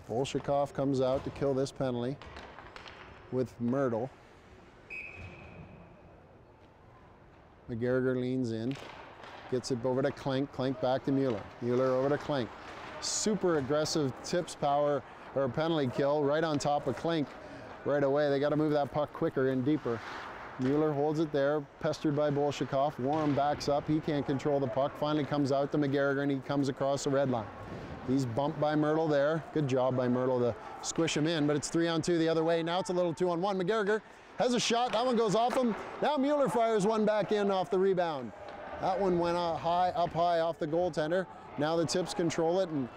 Bolshakov comes out to kill this penalty with Myrtle. McGarriger leans in, gets it over to Klink. Klink back to Mueller. Mueller over to Klink. Super aggressive Tips power or penalty kill right on top of Klink right away. They got to move that puck quicker and deeper. Mueller holds it there, pestered by Bolshakov. Warren backs up. He can't control the puck. Finally comes out to McGarriger, and he comes across the red line. He's bumped by Myrtle there. Good job by Myrtle to squish him in, but it's 3-on-2 the other way. Now it's a little 2-on-1. McGarriger has a shot. That one goes off him. Now Mueller fires one back in off the rebound. That one went up high off the goaltender. Now the Tips control it, and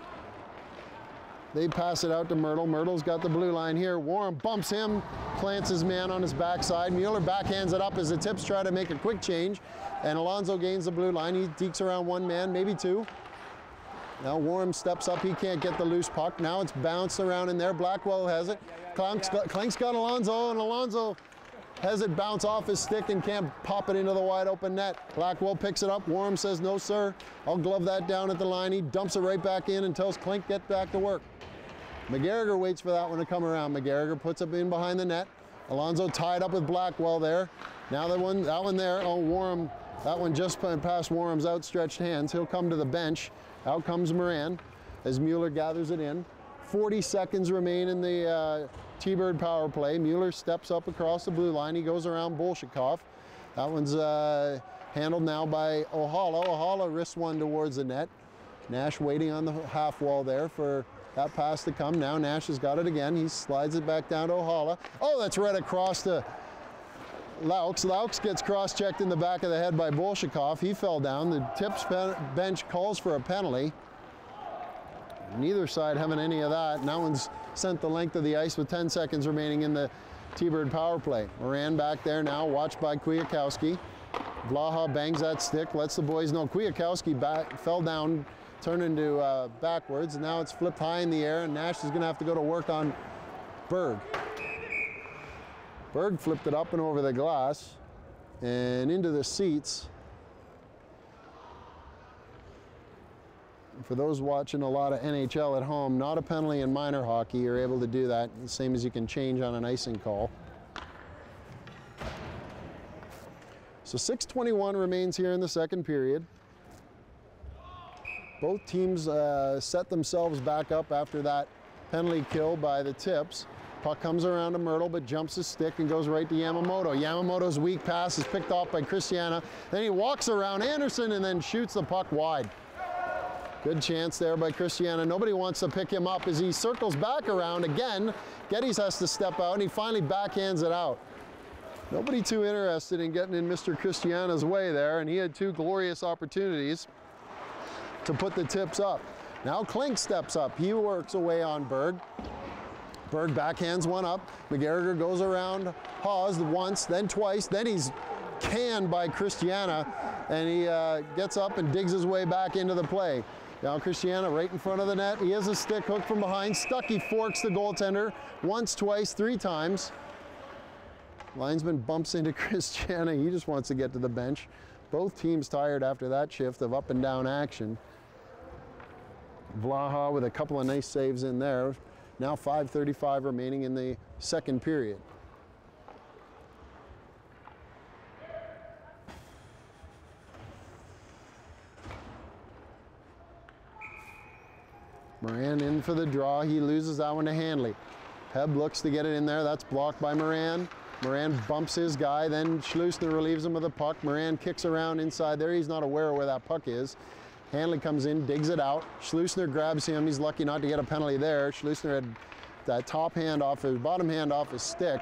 they pass it out to Myrtle. Myrtle's got the blue line here. Warren bumps him, plants his man on his backside. Mueller backhands it up as the Tips try to make a quick change, and Alonso gains the blue line. He dekes around one man, maybe two. Now Warren steps up. He can't get the loose puck. Now it's bounced around in there. Blackwell has it. Klink's got Alonso, and Alonso has it bounce off his stick and can't pop it into the wide open net. Blackwell picks it up. Warren says, no, sir. I'll glove that down at the line. He dumps it right back in and tells Klink, get back to work. McGarriger waits for that one to come around. McGarriger puts it in behind the net. Alonso tied up with Blackwell there. Now that one there. Oh, Warren That one just past Warham's outstretched hands. He'll come to the bench. Out comes Moran as Mueller gathers it in. 40 seconds remain in the T-Bird power play. Mueller steps up across the blue line. He goes around Bolshakov. That one's handled now by Ohala. Ohala wrists one towards the net. Nash waiting on the half wall there for that pass to come. Now Nash has got it again. He slides it back down to Ohala. Oh, that's right across to Laux. Laux gets cross-checked in the back of the head by Bolshakov. He fell down. The Tips bench calls for a penalty. Neither side having any of that. And that one's sent the length of the ice with 10 seconds remaining in the T-Bird power play. Moran back there now, watched by Kwiatkowski. Vlaha bangs that stick, lets the boys know. Kwiatkowski fell down, turned into backwards, and now it's flipped high in the air, and Nash is going to have to go to work on Berg. Berg flipped it up and over the glass and into the seats. For those watching a lot of NHL at home, not a penalty in minor hockey. You're able to do that, the same as you can change on an icing call. So 6:21 remains here in the second period. Both teams set themselves back up after that penalty kill by the Tips. Puck comes around to Myrtle, but jumps his stick and goes right to Yamamoto. Yamamoto's weak pass is picked off by Christiana. Then he walks around Anderson and then shoots the puck wide. Good chance there by Christiana. Nobody wants to pick him up as he circles back around again. Geddes has to step out and he finally backhands it out. Nobody too interested in getting in Mr. Christiana's way there, and he had two glorious opportunities to put the Tips up. Now Klink steps up. He works away on Berg. Berg backhands one up. McGarriger goes around Hawes once, then twice. Then he's canned by Christiana, and he gets up and digs his way back into the play. Now Christiana right in front of the net. He has a stick hook from behind. Stuckey forks the goaltender once, twice, 3 times. Linesman bumps into Christiana. He just wants to get to the bench. Both teams tired after that shift of up and down action. Vlaha with a couple of nice saves in there. Now 5:35 remaining in the second period. Moran in for the draw. He loses that one to Hanley. Hebb looks to get it in there. That's blocked by Moran. Moran bumps his guy, then Schleusner relieves him with a puck. Moran kicks around inside there. He's not aware of where that puck is. Hanley comes in, digs it out. Schleusner grabs him. He's lucky not to get a penalty there. Schleusner had that top hand off his, bottom hand off his stick.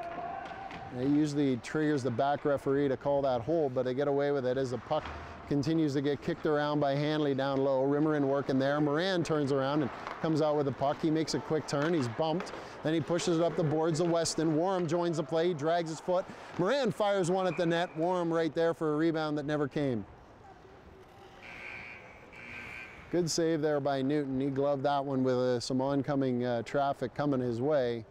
It usually triggers the back referee to call that hold, but they get away with it as the puck continues to get kicked around by Hanley down low. Rimmerin working there. Moran turns around and comes out with the puck. He makes a quick turn. He's bumped. Then he pushes it up the boards to Weston. Warham joins the play. He drags his foot. Moran fires one at the net. Warham right there for a rebound that never came. Good save there by Newton. He gloved that one with some oncoming traffic coming his way.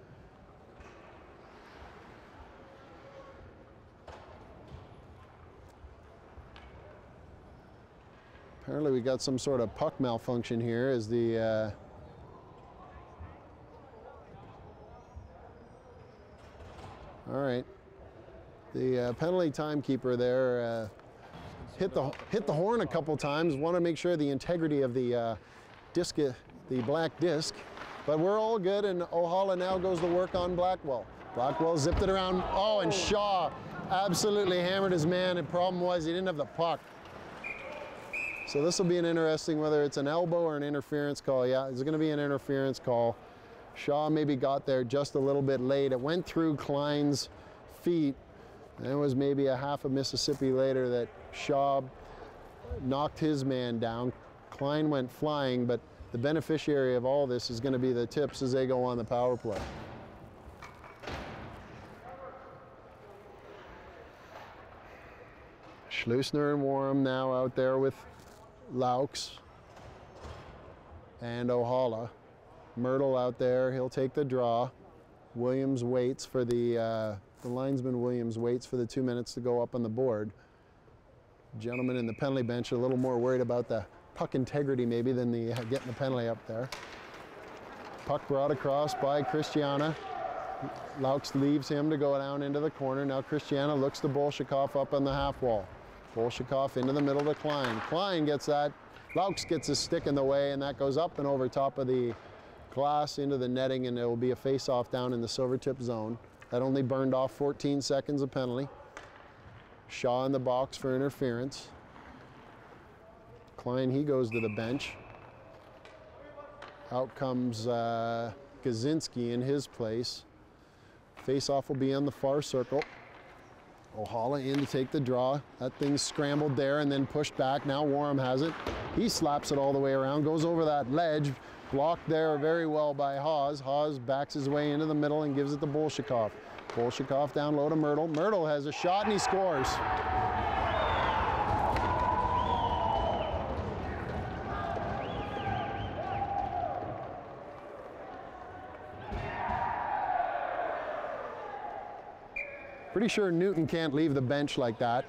Apparently we got some sort of puck malfunction here as the all right, the penalty timekeeper there hit the horn a couple times. Want to make sure the integrity of the disc, the black disc, but we're all good. And Ohala now goes to work on Blackwell. Blackwell zipped it around. Oh, and Shaw absolutely hammered his man. The problem was he didn't have the puck. So this will be an interesting, whether it's an elbow or an interference call. Yeah, it's going to be an interference call. Shaw maybe got there just a little bit late. It went through Klein's feet. And it was maybe a half a Mississippi later that Shaw knocked his man down. Klein went flying, but the beneficiary of all this is going to be the Tips as they go on the power play. Schleusner and Warham now out there with Laux and Ohala. Myrtle out there, he'll take the draw. Williams waits for the linesman Williams waits for the 2 minutes to go up on the board. Gentlemen in the penalty bench are a little more worried about the puck integrity maybe than the getting the penalty up there. Puck brought across by Christiana. Laux leaves him to go down into the corner. Now Christiana looks to Bolshakov up on the half wall. Bolshakov into the middle to Klein. Klein gets that. Laux gets his stick in the way, and that goes up and over top of the glass into the netting, and it will be a face-off down in the Silvertip zone. That only burned off 14 seconds of penalty. Shaw in the box for interference. Klein, he goes to the bench. Out comes Gazinski in his place. Face-off will be on the far circle. Ohala in to take the draw. That thing's scrambled there and then pushed back. Now Warham has it. He slaps it all the way around, goes over that ledge. Blocked there very well by Haas. Haas backs his way into the middle and gives it to Bolshakov. Bolshakov down low to Myrtle. Myrtle has a shot and he scores. Pretty sure Newton can't leave the bench like that.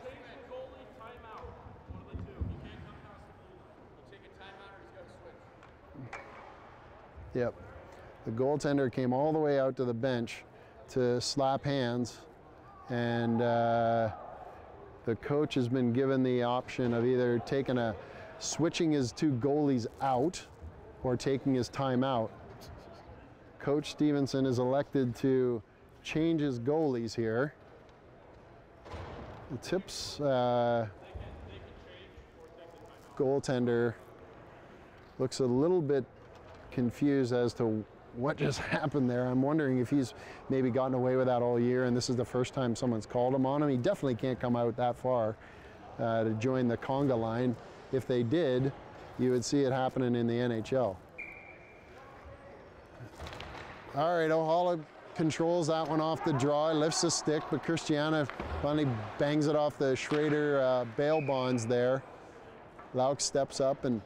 Yep. The goaltender came all the way out to the bench to slap hands, and the coach has been given the option of either switching his two goalies out or taking his time out. Coach Stevenson is elected to change his goalies here. The Tips goaltender looks a little bit confused as to what just happened there. I'm wondering if he's maybe gotten away with that all year and this is the first time someone's called him on him. He definitely can't come out that far to join the conga line. If they did, you would see it happening in the NHL. All right, Ohala controls that one off the draw, lifts the stick, but Christiana finally bangs it off the Schrader bail bonds there. Laux steps up and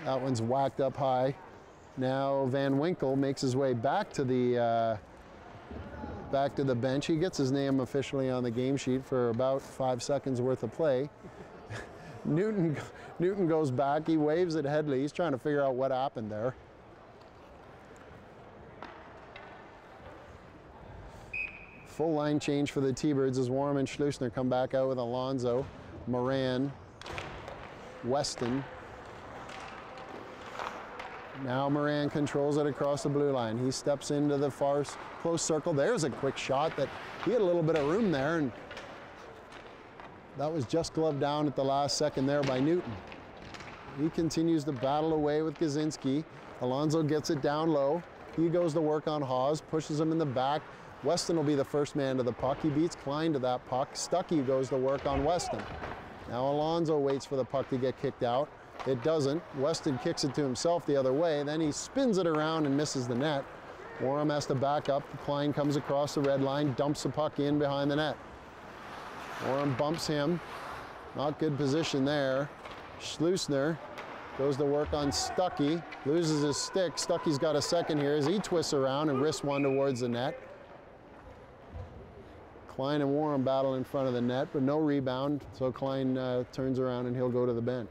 that one's whacked up high. Now Van Winkle makes his way back to the bench. He gets his name officially on the game sheet for about 5 seconds worth of play. Newton goes back, he waves at Headley. He's trying to figure out what happened there. Full line change for the T-Birds as Warham and Schleusner come back out with Alonso, Moran, Weston. Now Moran controls it across the blue line. He steps into the far close circle. There's a quick shot that he had a little bit of room there, and that was just gloved down at the last second there by Newton. He continues to battle away with Gazinski. Alonso gets it down low. He goes to work on Haas, pushes him in the back. Weston will be the first man to the puck. He beats Klein to that puck. Stuckey goes to work on Weston. Now Alonso waits for the puck to get kicked out. It doesn't. Weston kicks it to himself the other way. Then he spins it around and misses the net. Warham has to back up. Klein comes across the red line, dumps the puck in behind the net. Warham bumps him. Not good position there. Schleusner goes to work on Stuckey. Loses his stick. Stuckey's got a second here as he twists around and wrists one towards the net. Klein and Warham battle in front of the net, but no rebound, so Klein turns around and he'll go to the bench.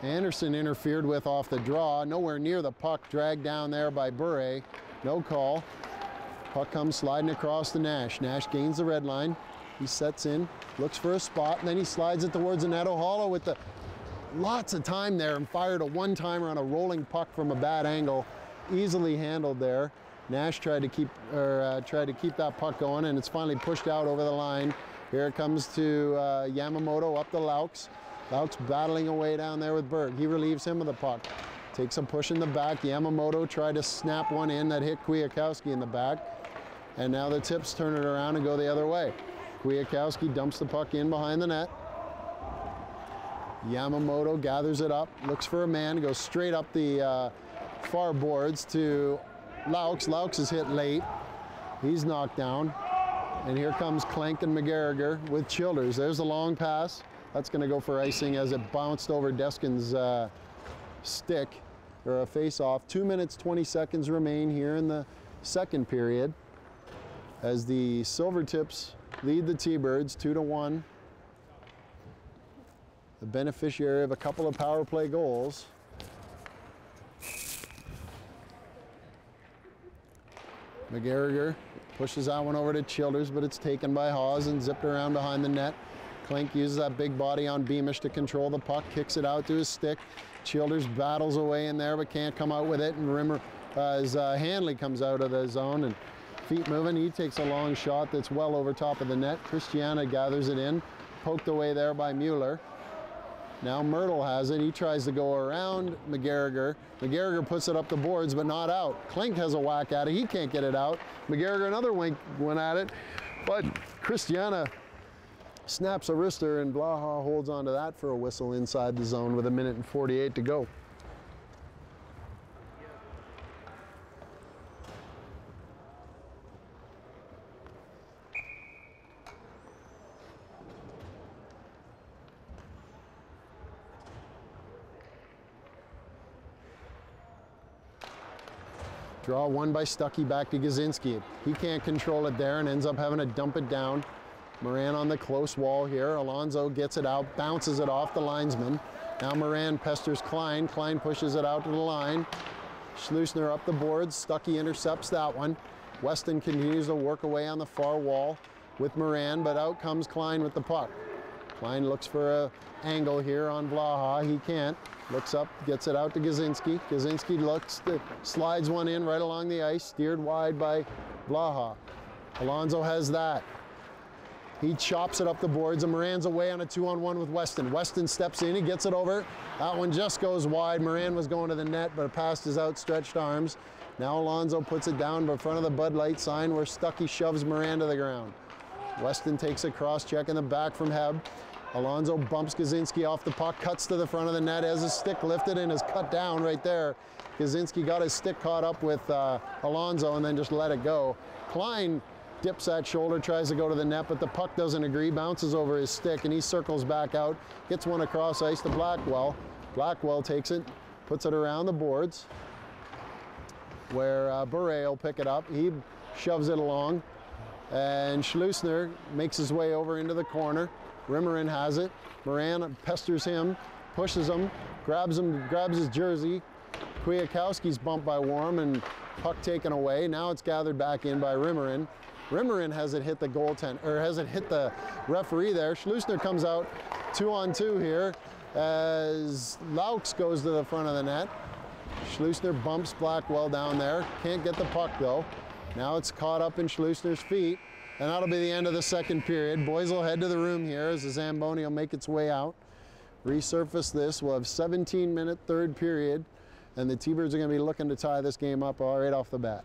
Anderson interfered with off the draw, nowhere near the puck, dragged down there by Bure. No call. Puck comes sliding across to Nash. Nash gains the red line. He sets in, looks for a spot, and then he slides it towards the net. Ohala with lots of time there and fired a one-timer on a rolling puck from a bad angle. Easily handled there. Nash tried to keep that puck going, and it's finally pushed out over the line. Here it comes to Yamamoto up to Laux. Laux battling away down there with Berg. He relieves him of the puck. Takes a push in the back. Yamamoto tried to snap one in that hit Kwiatkowski in the back. And now the Tips turn it around and go the other way. Kwiatkowski dumps the puck in behind the net. Yamamoto gathers it up, looks for a man, goes straight up the far boards to Laux. Laux is hit late. He's knocked down. And here comes Clank and McGarriger with Childers. There's a long pass. That's going to go for icing as it bounced over Deskin's stick, or a face-off. 2 minutes, 20 seconds remain here in the second period as the Silvertips lead the T-Birds 2-1. The beneficiary of a couple of power play goals. McGarriger pushes that one over to Childers, but it's taken by Hawes and zipped around behind the net. Klink uses that big body on Beamish to control the puck, kicks it out to his stick. Childers battles away in there but can't come out with it, and Hanley comes out of the zone and feet moving. He takes a long shot that's well over top of the net. Christiana gathers it in, poked away there by Mueller. Now Myrtle has it. He tries to go around McGarriger. McGarriger puts it up the boards, but not out. Klink has a whack at it. He can't get it out. McGarriger another went at it, but Christiana snaps a wrister, and Blaha holds on to that for a whistle inside the zone with 1:48 to go. Draw one by Stuckey back to Gazinski. He can't control it there and ends up having to dump it down. Moran on the close wall here. Alonso gets it out, bounces it off the linesman. Now Moran pesters Klein. Klein pushes it out to the line. Schleusner up the boards. Stuckey intercepts that one. Weston continues to work away on the far wall with Moran, but out comes Klein with the puck. Klein looks for an angle here on Blaha. He can't. Looks up, gets it out to Gazinski. Gazinski looks, slides one in right along the ice, steered wide by Blaha. Alonso has that. He chops it up the boards, and Moran's away on a 2-on-1 with Weston. Weston steps in, he gets it over. That one just goes wide. Moran was going to the net, but past his outstretched arms. Now Alonso puts it down in front of the Bud Light sign where Stuckey shoves Moran to the ground. Weston takes a cross check in the back from Heb. Alonso bumps Gazinski off the puck, cuts to the front of the net, has his stick lifted and is cut down right there. Gazinski got his stick caught up with Alonso and then just let it go. Klein dips that shoulder, tries to go to the net, but the puck doesn't agree, bounces over his stick, and he circles back out, gets one across ice to Blackwell. Blackwell takes it, puts it around the boards, where Bure will pick it up. He shoves it along, and Schleusner makes his way over into the corner. Rimmerin has it. Moran pesters him, pushes him, grabs his jersey. Kwiatkowski's bumped by Warm and puck taken away. Now it's gathered back in by Rimmerin. Rimmerin has it hit the goaltender, or has it hit the referee there. Schleusner comes out 2-on-2 here as Laux goes to the front of the net. Schleusner bumps Blackwell down there. Can't get the puck though. Now it's caught up in Schleusner's feet. And that'll be the end of the second period. Boys will head to the room here as the Zamboni will make its way out. Resurface this. We'll have 17-minute third period, and the T-Birds are going to be looking to tie this game up right off the bat.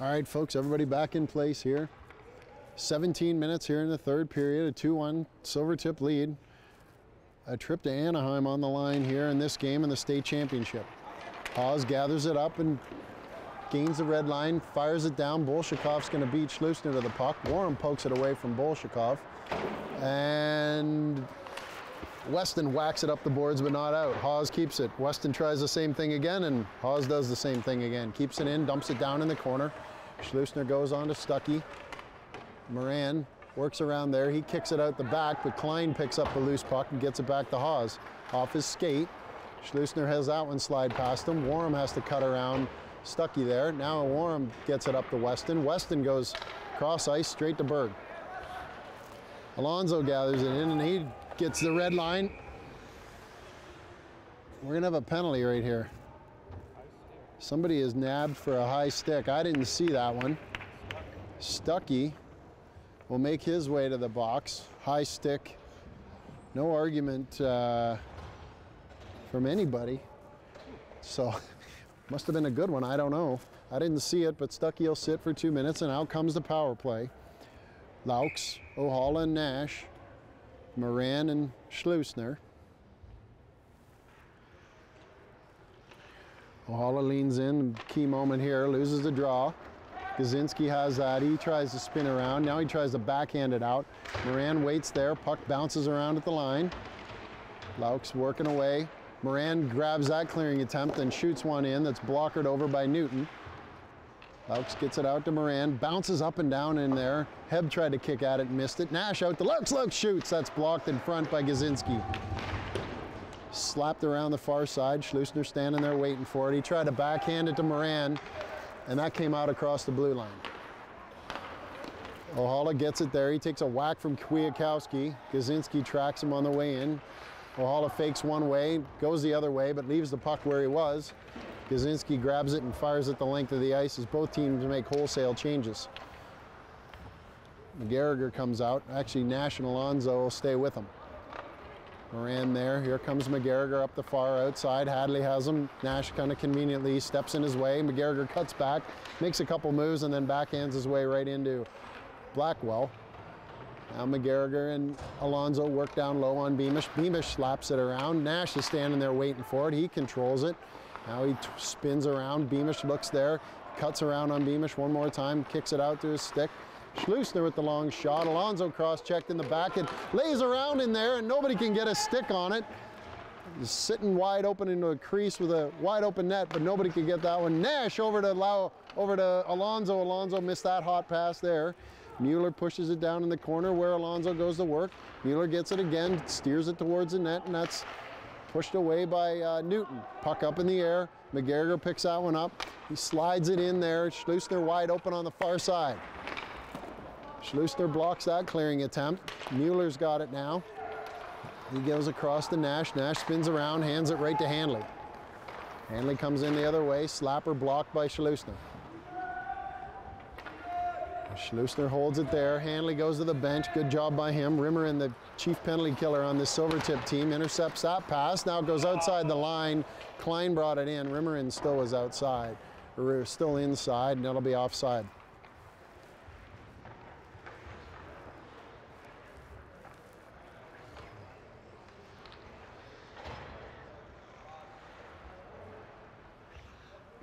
All right, folks, everybody back in place here. 17 minutes here in the third period, a 2-1 Silvertip lead. A trip to Anaheim on the line here in this game in the state championship. Hawes gathers it up and gains the red line, fires it down. Bolshikov's going to beat Schlusner to the puck. Warren pokes it away from Bolshikov. And Weston whacks it up the boards, but not out. Hawes keeps it. Weston tries the same thing again, and Hawes does the same thing again. Keeps it in, dumps it down in the corner. Schlusner goes on to Stuckey. Moran works around there. He kicks it out the back, but Klein picks up the loose puck and gets it back to Hawes. Off his skate. Schlusner has that one slide past him. Warren has to cut around Stuckey there. Now Warren gets it up to Weston. Weston goes cross ice straight to Berg. Alonso gathers it in, and he gets the red line. We're going to have a penalty right here. Somebody is nabbed for a high stick. I didn't see that one. Stuckey will make his way to the box. High stick. No argument from anybody. So, must have been a good one. I don't know. I didn't see it, but Stuckey will sit for 2 minutes, and out comes the power play. Laux, O'Halla, and Nash. Moran and Schlusner. O'Halla leans in, key moment here, loses the draw. Gazinski has that, he tries to spin around, now he tries to backhand it out. Moran waits there, puck bounces around at the line. Laux working away. Moran grabs that clearing attempt and shoots one in that's blockered over by Newton. Laux gets it out to Moran, bounces up and down in there. Heb tried to kick at it, missed it. Nash out to Laux, Laux shoots, that's blocked in front by Gazinski. Slapped around the far side, Schlusner standing there waiting for it. He tried to backhand it to Moran, and that came out across the blue line. O'Halla gets it there, he takes a whack from Kwiatkowski. Gazinski tracks him on the way in. O'Halla fakes one way, goes the other way, but leaves the puck where he was. Gazinski grabs it and fires it the length of the ice as both teams make wholesale changes. McGarriger comes out. Actually, Nash and Alonso will stay with him. Moran there. Here comes McGarriger up the far outside. Hadley has him. Nash kind of conveniently steps in his way. McGarriger cuts back, makes a couple moves, and then backhands his way right into Blackwell. Now McGarriger and Alonso work down low on Beamish. Beamish slaps it around. Nash is standing there waiting for it. He controls it. Now he spins around. Beamish looks there, cuts around on Beamish one more time, kicks it out to his stick. Schlusner with the long shot. Alonso cross-checked in the back. It lays around in there, and nobody can get a stick on it. He's sitting wide open into a crease with a wide open net, but nobody could get that one. Nash over to Alonso. Alonso missed that hot pass there. Mueller pushes it down in the corner where Alonso goes to work. Mueller gets it again, steers it towards the net, and that's pushed away by Newton. Puck up in the air. McGarriger picks that one up. He slides it in there. Schlusner wide open on the far side. Schlusner blocks that clearing attempt. Mueller's got it now. He goes across to Nash. Nash spins around, hands it right to Hanley. Hanley comes in the other way. Slapper blocked by Schlusner. Schlusner holds it there. Hanley goes to the bench. Good job by him. Rimmerin, the chief penalty killer on this Silvertip team, intercepts that pass. Now goes outside the line. Klein brought it in. Rimmerin still was outside, or still inside, and that'll be offside.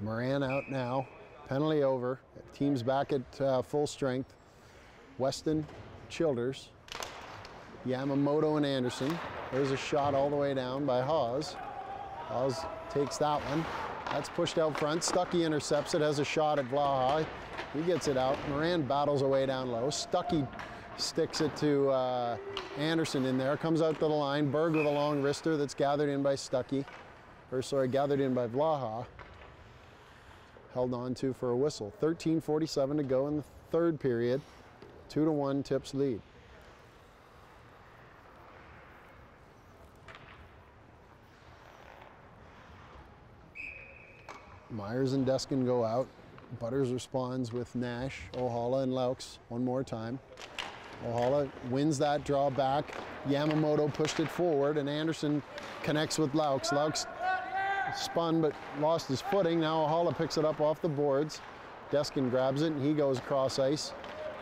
Moran out now. Penalty over. Team's back at full strength. Weston, Childers, Yamamoto, and Anderson. There's a shot all the way down by Hawes. Hawes takes that one. That's pushed out front. Stuckey intercepts it, has a shot at Vlaha. He gets it out. Moran battles away down low. Stuckey sticks it to Anderson in there. Comes out to the line. Berg with a long wrister that's gathered in by Stuckey. Or sorry, gathered in by Vlaha. Held on to for a whistle. 13:47 to go in the third period. 2-1 Tips lead. Myers and Deskin go out. Butters responds with Nash, O'Halla, and Laux one more time. O'Halla wins that draw back. Yamamoto pushed it forward, and Anderson connects with Laux. Laux spun but lost his footing. Now O'Halla picks it up off the boards. Deskin grabs it and he goes cross ice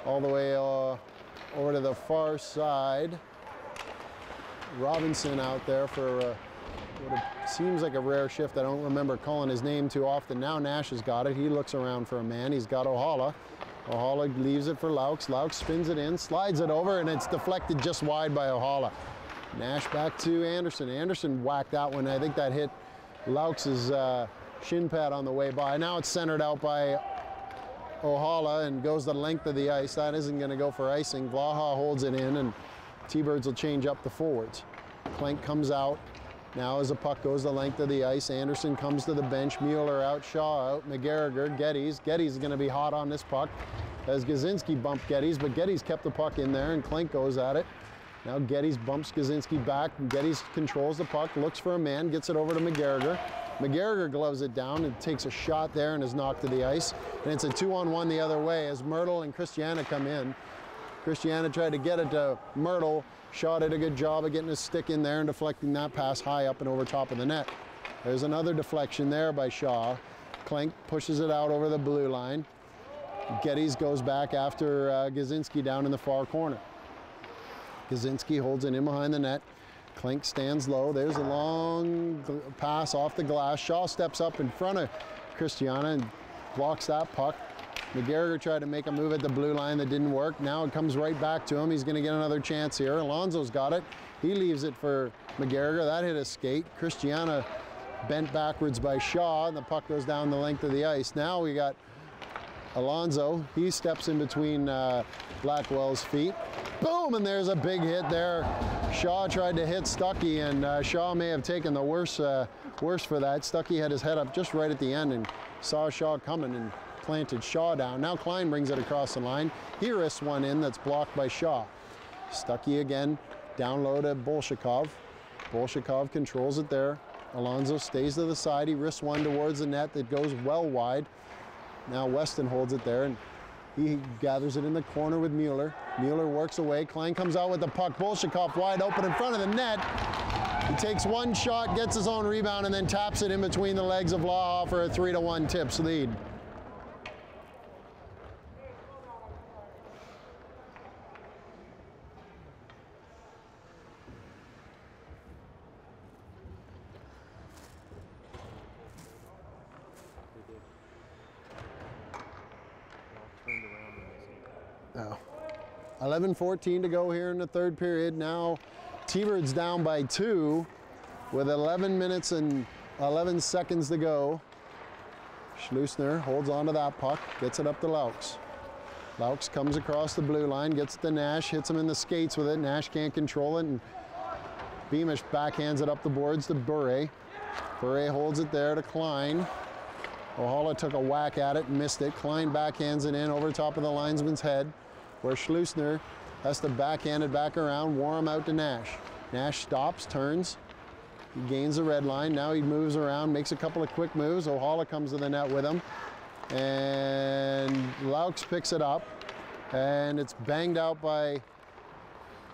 all the way over to the far side. Robinson out there for what seems like a rare shift. I don't remember calling his name too often. Now Nash has got it. He looks around for a man. He's got Ohala. Ohala leaves it for Laux. Laux spins it in, slides it over, and it's deflected just wide by Ohala. Nash back to Anderson. Anderson whacked that one. I think that hit Laux's shin pad on the way by. Now it's centered out by Ohala and goes the length of the ice. That isn't going to go for icing. Vlaha holds it in, and T-Birds will change up the forwards. Clank comes out. Now as the puck goes the length of the ice, Anderson comes to the bench. Mueller out, Shaw out, McGarriger, Geddes. Geddes is going to be hot on this puck as Gazinski bumped Geddes, but Geddes kept the puck in there, and Clank goes at it. Now Geddes bumps Gazinski back. Geddes controls the puck, looks for a man, gets it over to McGarriger. McGarriger gloves it down and takes a shot there and is knocked to the ice. And it's a 2-on-1 the other way as Myrtle and Christiana come in. Christiana tried to get it to Myrtle. Shaw did a good job of getting his stick in there and deflecting that pass high up and over top of the net. There's another deflection there by Shaw. Clank pushes it out over the blue line. Geddes goes back after Gazinski down in the far corner. Gazinski holds it in behind the net. Clank stands low. There's a long pass off the glass. Shaw steps up in front of Christiana and blocks that puck. McGarriger tried to make a move at the blue line that didn't work. Now it comes right back to him. He's going to get another chance here. Alonso's got it. He leaves it for McGarriger. That hit a skate. Christiana bent backwards by Shaw, and the puck goes down the length of the ice. Now we got Alonso. He steps in between Blackwell's feet. Boom, and there's a big hit there. Shaw tried to hit Stuckey, and Shaw may have taken the worst for that. Stuckey had his head up just right at the end and saw Shaw coming and planted Shaw down. Now Klein brings it across the line. He risks one in that's blocked by Shaw. Stuckey again, down low to Bolshakov. Bolshakov controls it there. Alonso stays to the side. He risks one towards the net that goes well wide. Now Weston holds it there, and he gathers it in the corner with Mueller. Mueller works away. Klein comes out with the puck. Bolshakov wide open in front of the net. He takes one shot, gets his own rebound, and then taps it in between the legs of Vlaha for a 3-1 Tips lead. Now, 11:14 to go here in the third period. Now, T-Birds down by 2 with 11 minutes and 11 seconds to go. Schleusner holds onto that puck, gets it up to Laux. Laux comes across the blue line, gets it to Nash, hits him in the skates with it. Nash can't control it, and Beamish backhands it up the boards to Bure. Bure holds it there to Klein. Ohala took a whack at it and missed it. Klein backhands it in over top of the linesman's head, where Schleusner has to backhand it back around, warm out to Nash. Nash stops, turns, he gains the red line. Now he moves around, makes a couple of quick moves. Ohala comes to the net with him, and Laux picks it up, and it's banged out by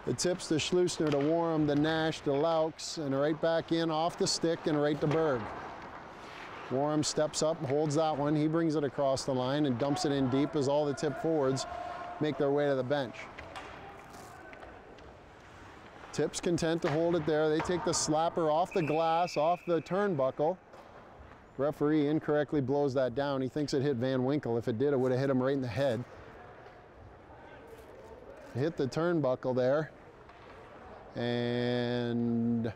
the Tips to Schleusner to Warm, the Nash to Laux, and right back in off the stick and right to Berg. Warm steps up, holds that one. He brings it across the line and dumps it in deep as all the Tip forwards make their way to the bench. Tips content to hold it there. They take the slapper off the glass, off the turnbuckle. Referee incorrectly blows that down. He thinks it hit Van Winkle. If it did, it would have hit him right in the head. Hit the turnbuckle there. And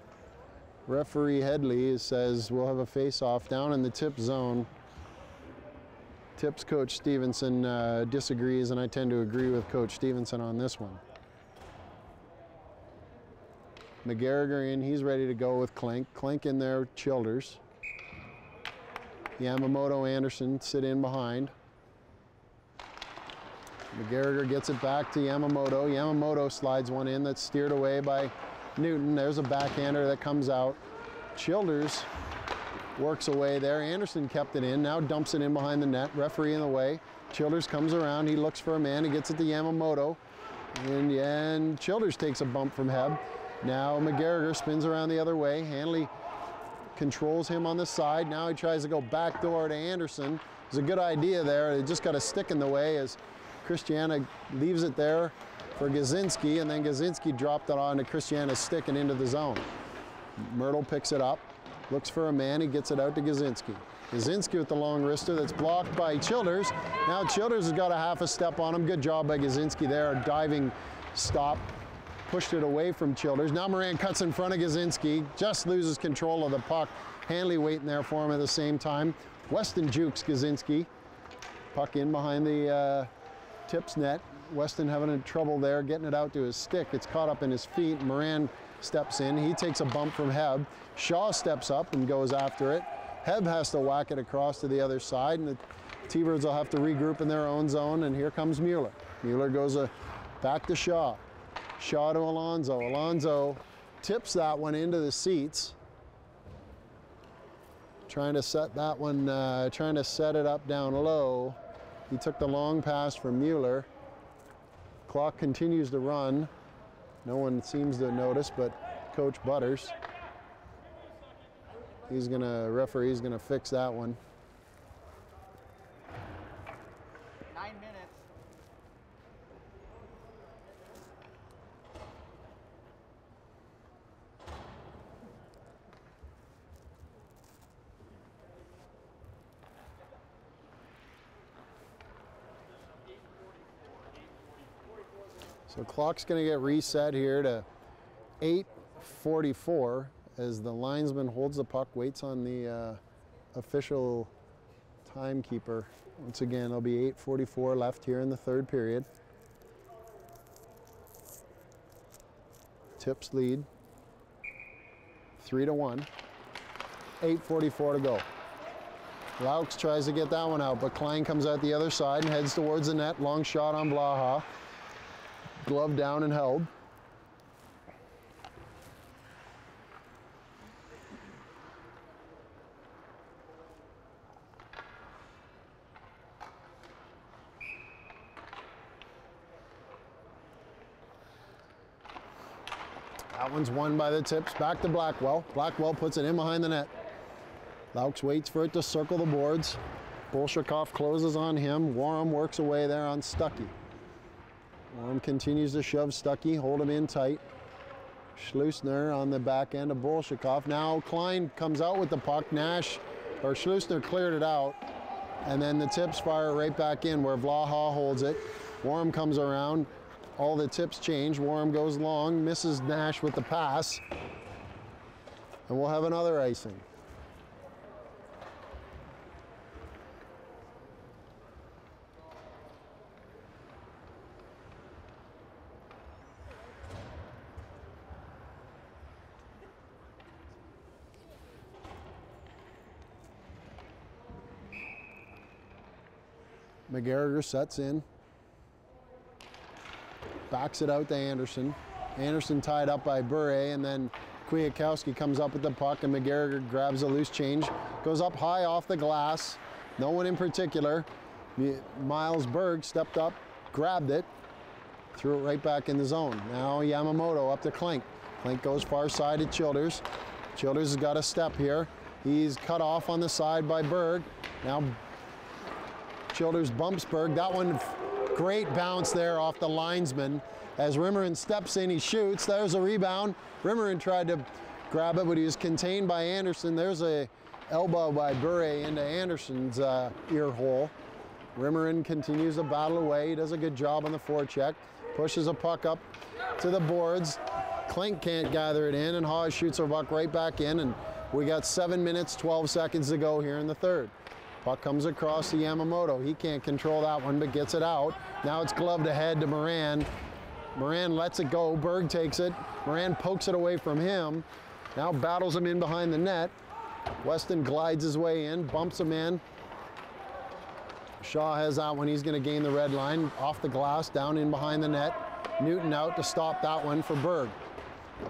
referee Headley says we'll have a face-off down in the Tip zone. Tips coach Stevenson disagrees, and I tend to agree with Coach Stevenson on this one. McGarriger in, he's ready to go with Clank. Clank in there, Childers. Yamamoto, Anderson sit in behind. McGarriger gets it back to Yamamoto. Yamamoto slides one in that's steered away by Newton. There's a backhander that comes out. Childers works away there. Anderson kept it in, now dumps it in behind the net. Referee in the way. Childers comes around, he looks for a man, he gets it to Yamamoto. And Childers takes a bump from Heb. Now McGarriger spins around the other way. Hanley controls him on the side. Now he tries to go back door to Anderson. was a good idea there. It just got a stick in the way as Christiana leaves it there for Gazinski, and then Gazinski dropped it onto Christiana's stick and into the zone. Myrtle picks it up, looks for a man, he gets it out to Gazinski. Gazinski with the long wrister that's blocked by Childers. Now Childers has got a half a step on him. Good job by Gazinski there, a diving stop. Pushed it away from Childers. Now Moran cuts in front of Gazinski, just loses control of the puck. Hanley waiting there for him at the same time. Weston jukes Gazinski. Puck in behind the tips net. Weston having trouble there, getting it out to his stick. It's caught up in his feet. Moran steps in. He takes a bump from Heb. Shaw steps up and goes after it. Heb has to whack it across to the other side, and the T-Birds will have to regroup in their own zone, and here comes Mueller. Mueller goes back to Shaw. Shaw to Alonso. Alonso tips that one into the seats. Trying to set that one, trying to set it up down low. He took the long pass from Mueller. Clock continues to run. No one seems to notice, but Coach Butters. Referee's gonna fix that one. 9 minutes. So clock's going to get reset here to 8:44 as the linesman holds the puck, waits on the official timekeeper. Once again, there'll be 8:44 left here in the third period. Tips lead 3-1. 8:44 to go. Laux tries to get that one out, but Klein comes out the other side and heads towards the net. Long shot on Blaha. Glove down and held. That one's won by the tips. Back to Blackwell. Blackwell puts it in behind the net. Laux waits for it to circle the boards. Bolshakov closes on him. Warham works away there on Stuckey. Warham continues to shove Stuckey, hold him in tight. Schleusner on the back end of Bolshakov. Now Klein comes out with the puck. Schleusner cleared it out. And then the tips fire right back in where Vlaha holds it. Warham comes around. All the tips change. Warham goes long, misses Nash with the pass. And we'll have another icing. McGarriger sets in, backs it out to Anderson. Anderson tied up by Bure, and then Kwiatkowski comes up with the puck, and McGarriger grabs a loose change, goes up high off the glass. No one in particular. Miles Berg stepped up, grabbed it, threw it right back in the zone. Now Yamamoto up to Klink. Klink goes far side to Childers. Childers has got a step here. He's cut off on the side by Berg. Now Childers bumps Berg. That one, great bounce there off the linesman. As Rimmerin steps in, he shoots. There's a rebound. Rimmerin tried to grab it, but he was contained by Anderson. There's a elbow by Bure into Anderson's ear hole. Rimmerin continues to battle away. He does a good job on the forecheck. Pushes a puck up to the boards. Klink can't gather it in, and Hawes shoots a puck right back in, and we got 7 minutes, 12 seconds to go here in the third. Puck comes across to Yamamoto. He can't control that one, but gets it out. Now it's gloved ahead to Moran. Moran lets it go. Berg takes it. Moran pokes it away from him. Now battles him in behind the net. Weston glides his way in, bumps him in. Shaw has that one. He's going to gain the red line. Off the glass, down in behind the net. Newton out to stop that one for Berg.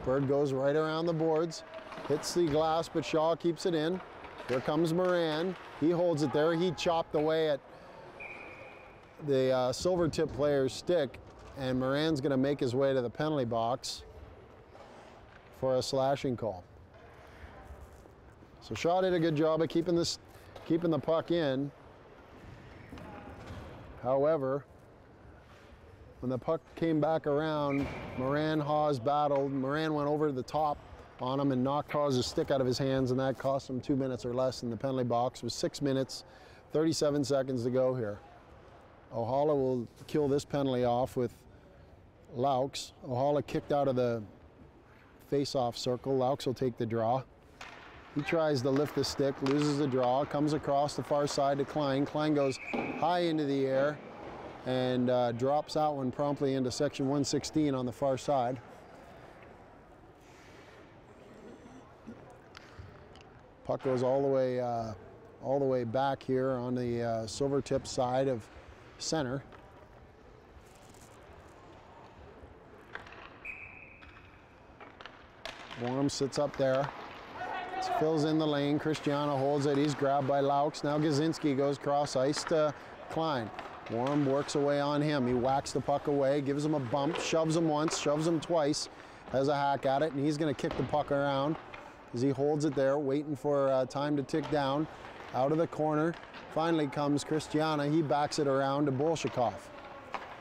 Berg goes right around the boards. Hits the glass, but Shaw keeps it in. Here comes Moran. He holds it there. He chopped away at the Silvertip player's stick, and Moran's going to make his way to the penalty box for a slashing call. So Shaw did a good job of keeping the puck in. However, when the puck came back around, Moran, Hawes battled. Moran went over the top on him and knocked Hawes' stick out of his hands, and that cost him 2 minutes or less in the penalty box. It was 6 minutes, 37 seconds to go here. Ohala will kill this penalty off with Laux. Ohala kicked out of the face-off circle. Laux will take the draw. He tries to lift the stick, loses the draw, comes across the far side to Klein. Klein goes high into the air and drops that one promptly into section 116 on the far side. Puck goes all the way back here on the silver tip side of center. Warm sits up there. Fills in the lane. Christiana holds it. He's grabbed by Laux. Now Gazinski goes cross ice to Klein. Warm works away on him. He whacks the puck away, gives him a bump, shoves him once, shoves him twice, has a hack at it, and he's going to kick the puck around as he holds it there, waiting for time to tick down. Out of the corner. Finally comes Christiana. He backs it around to Bolshakov.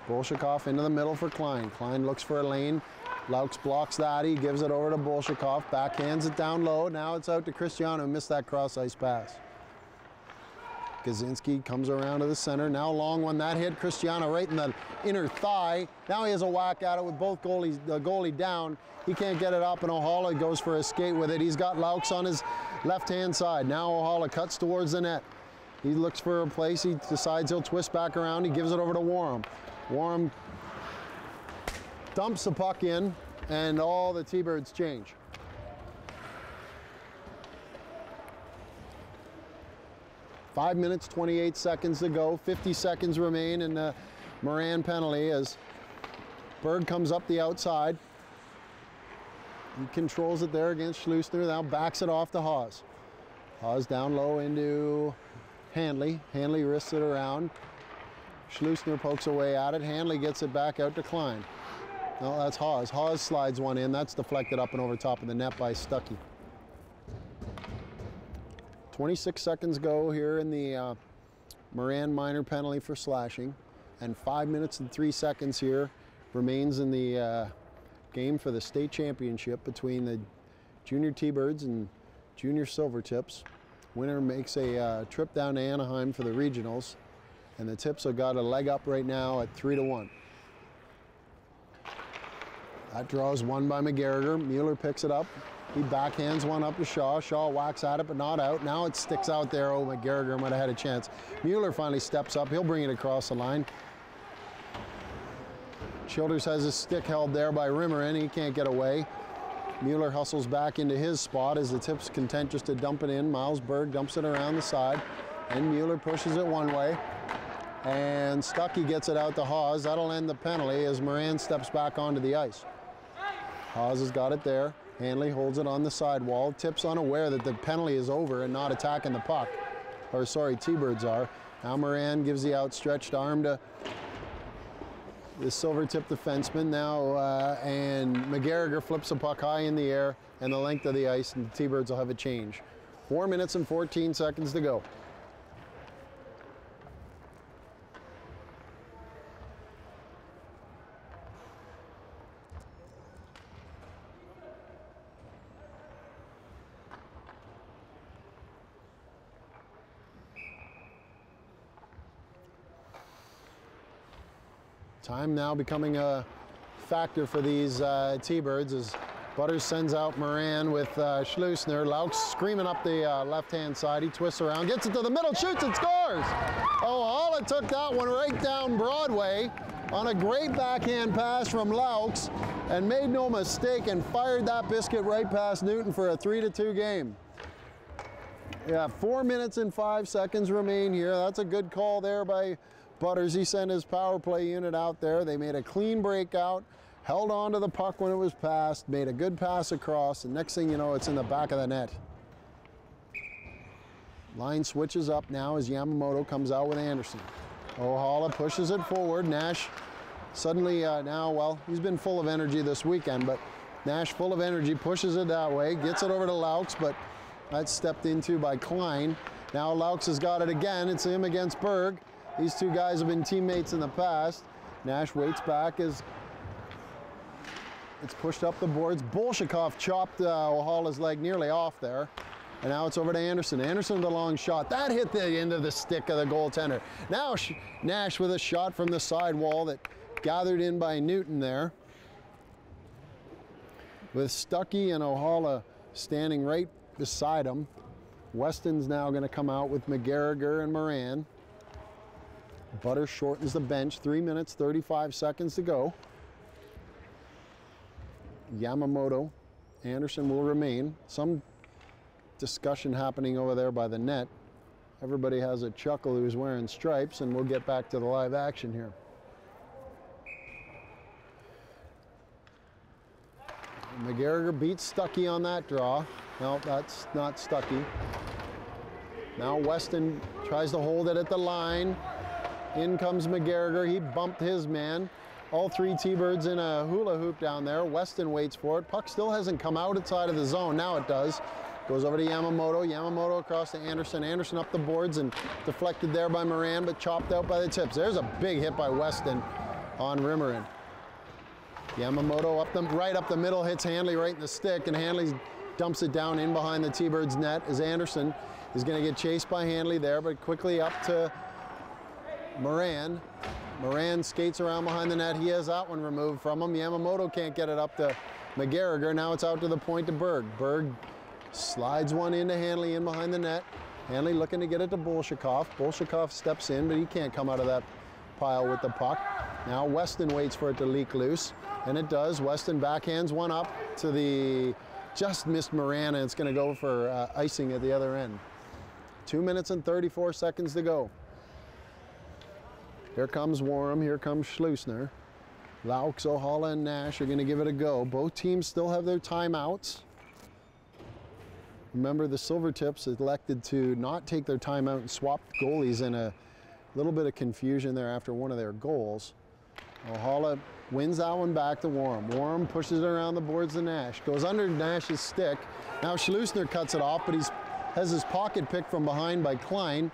Bolshakov into the middle for Klein. Klein looks for a lane. Laux blocks that. He gives it over to Bolshakov. Backhands it down low. Now it's out to Christiana, who missed that cross-ice pass. Gazinski comes around to the center. Now a long one. That hit Christiana right in the inner thigh. Now he has a whack at it with both goalies, the goalie down. He can't get it up, and Ohala goes for a skate with it. He's got Laux on his left-hand side. Now Ohala cuts towards the net. He looks for a place. He decides he'll twist back around. He gives it over to Warham. Warham dumps the puck in, and all the T-Birds change. Five minutes, 28 seconds to go. 50 seconds remain in the Moran penalty as Berg comes up the outside. He controls it there against Schleusner. Now backs it off to Hawes. Hawes down low into Hanley. Hanley wrists it around. Schleusner pokes away at it. Hanley gets it back out to Klein. No, that's Hawes. Hawes slides one in. That's deflected up and over top of the net by Stuckey. 26 seconds go here in the Moran minor penalty for slashing. And 5 minutes and 3 seconds here remains in the game for the state championship between the junior T-Birds and junior Silvertips. Winner makes a trip down to Anaheim for the regionals. And the Tips have got a leg up right now at 3-1. That draw is won by McGarriger. Mueller picks it up. He backhands one up to Shaw. Shaw whacks at it, but not out. Now it sticks out there. Oh, McGarriger might have had a chance. Mueller finally steps up. He'll bring it across the line. Childers has his stick held there by Rimmerin. He can't get away. Mueller hustles back into his spot as the Tips content just to dump it in. Miles Berg dumps it around the side, and Mueller pushes it one way. And Stuckey gets it out to Hawes. That'll end the penalty as Moran steps back onto the ice. Hawes has got it there. Hanley holds it on the sidewall. Tips unaware that the penalty is over and not attacking the puck. Or sorry, T-Birds are. Now Moran gives the outstretched arm to the Silvertip defenseman now, and McGarriger flips the puck high in the air and the length of the ice, and the T-Birds will have a change. 4 minutes and 14 seconds to go. Time now becoming a factor for these T-Birds as Butters sends out Moran with Schleusner. Laux screaming up the left-hand side. He twists around, gets it to the middle, shoots and scores! Ohala took that one right down Broadway on a great backhand pass from Laux and made no mistake and fired that biscuit right past Newton for a 3-2 game. Yeah, 4 minutes and 5 seconds remain here. That's a good call there by Butters. He sent his power play unit out there. They made a clean breakout, held on to the puck when it was passed, made a good pass across, and next thing you know, it's in the back of the net. Line switches up now as Yamamoto comes out with Anderson. Ohala pushes it forward. Nash suddenly now, well, he's been full of energy this weekend, but Nash full of energy pushes it that way, gets it over to Laux, but that's stepped into by Klein. Now Laux has got it again. It's him against Berg. These two guys have been teammates in the past. Nash waits back as it's pushed up the boards. Bolshakov chopped O'Hala's leg nearly off there. And now it's over to Anderson. Anderson with a long shot. That hit the end of the stick of the goaltender. Now Nash with a shot from the side wall that gathered in by Newton there. With Stuckey and O'Hala standing right beside him. Weston's now going to come out with McGarriger and Moran. Butter shortens the bench. 3 minutes, 35 seconds to go. Yamamoto, Anderson will remain. Some discussion happening over there by the net. Everybody has a chuckle who's wearing stripes, and we'll get back to the live action here. McGarriger beats Stuckey on that draw. No, that's not Stuckey. Now Weston tries to hold it at the line. In comes McGarriger. He bumped his man. All three T-Birds in a hula hoop down there. Weston waits for it. Puck still hasn't come outside of the zone. Now it does. Goes over to Yamamoto. Yamamoto across to Anderson. Anderson up the boards and deflected there by Moran, but chopped out by the tips. There's a big hit by Weston on Rimmerin. Yamamoto right up the middle, hits Hanley right in the stick, and Hanley dumps it down in behind the T-Birds net as Anderson is going to get chased by Hanley there, but quickly up to Moran. Moran skates around behind the net. He has that one removed from him. Yamamoto can't get it up to McGarriger. Now it's out to the point to Berg. Berg slides one into Hanley in behind the net. Hanley looking to get it to Bolshakov. Bolshakov steps in, but he can't come out of that pile with the puck. Now Weston waits for it to leak loose, and it does. Weston backhands one up to the just missed Moran, and it's going to go for icing at the other end. 2 minutes and 34 seconds to go. Here comes Warham, here comes Schleusner. Laux, O'Hala, and Nash are going to give it a go. Both teams still have their timeouts. Remember, the Silvertips elected to not take their timeout and swap goalies in a little bit of confusion there after one of their goals. O'Hala wins that one back to Warham. Warham pushes it around the boards to Nash. Goes under Nash's stick. Now Schleusner cuts it off, but he has his pocket picked from behind by Klein.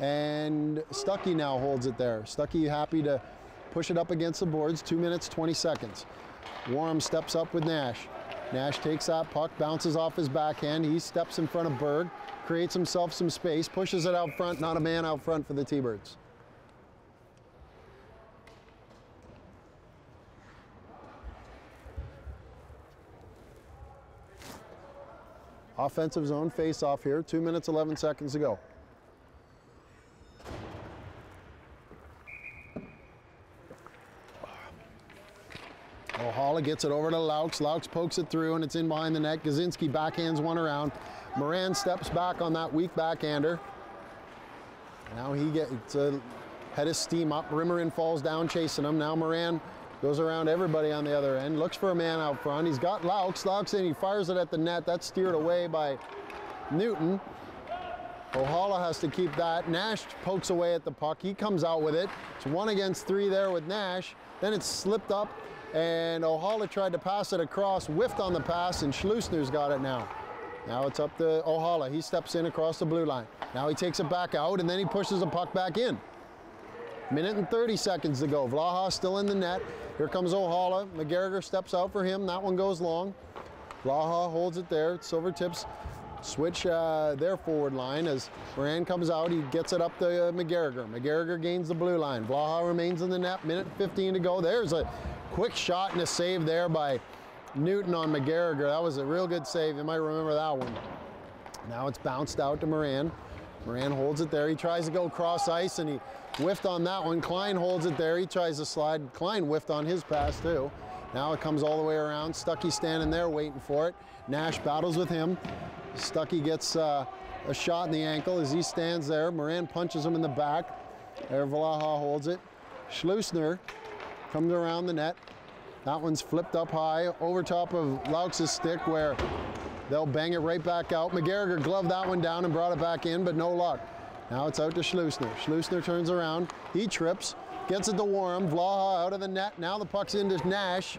And Stuckey now holds it there. Stuckey happy to push it up against the boards. 2 minutes, 20 seconds. Warham steps up with Nash. Nash takes that puck, bounces off his backhand. He steps in front of Berg, creates himself some space, pushes it out front. Not a man out front for the T-Birds. Offensive zone face-off here. 2 minutes, 11 seconds to go. O'Hala gets it over to Laux. Laux pokes it through, and it's in behind the net. Gazinski backhands one around. Moran steps back on that weak backhander. Now he gets head of steam up. Rimmerin falls down chasing him. Now Moran goes around everybody on the other end. Looks for a man out front. He's got Laux. Laux in. He fires it at the net. That's steered away by Newton. O'Hala has to keep that. Nash pokes away at the puck. He comes out with it. It's 1 against 3 there with Nash. Then it's slipped up, and O'Hala tried to pass it across, whiffed on the pass, and Schleusner's got it now. Now it's up to O'Hala. He steps in across the blue line. Now he takes it back out, and then he pushes the puck back in. Minute and 30 seconds to go. Vlaha still in the net. Here comes O'Hala. McGarriger steps out for him. That one goes long. Vlaha holds it there. Silvertips switch their forward line as Moran comes out. He gets it up to McGarriger. McGarriger gains the blue line. Vlaha remains in the net. Minute 15 to go. There's a quick shot and a save there by Newton on McGarriger. That was a real good save. You might remember that one. Now it's bounced out to Moran. Moran holds it there. He tries to go cross ice, and he whiffed on that one. Klein holds it there. He tries to slide. Klein whiffed on his pass too. Now it comes all the way around. Stuckey standing there waiting for it. Nash battles with him. Stuckey gets a shot in the ankle as he stands there. Moran punches him in the back. There Vlaha holds it. Schleusner comes around the net. That one's flipped up high over top of Laux's stick where they'll bang it right back out. McGarriger gloved that one down and brought it back in, but no luck. Now it's out to Schleusner. Schleusner turns around. He trips. Gets it to Warham. Vlaha out of the net. Now the puck's into Nash.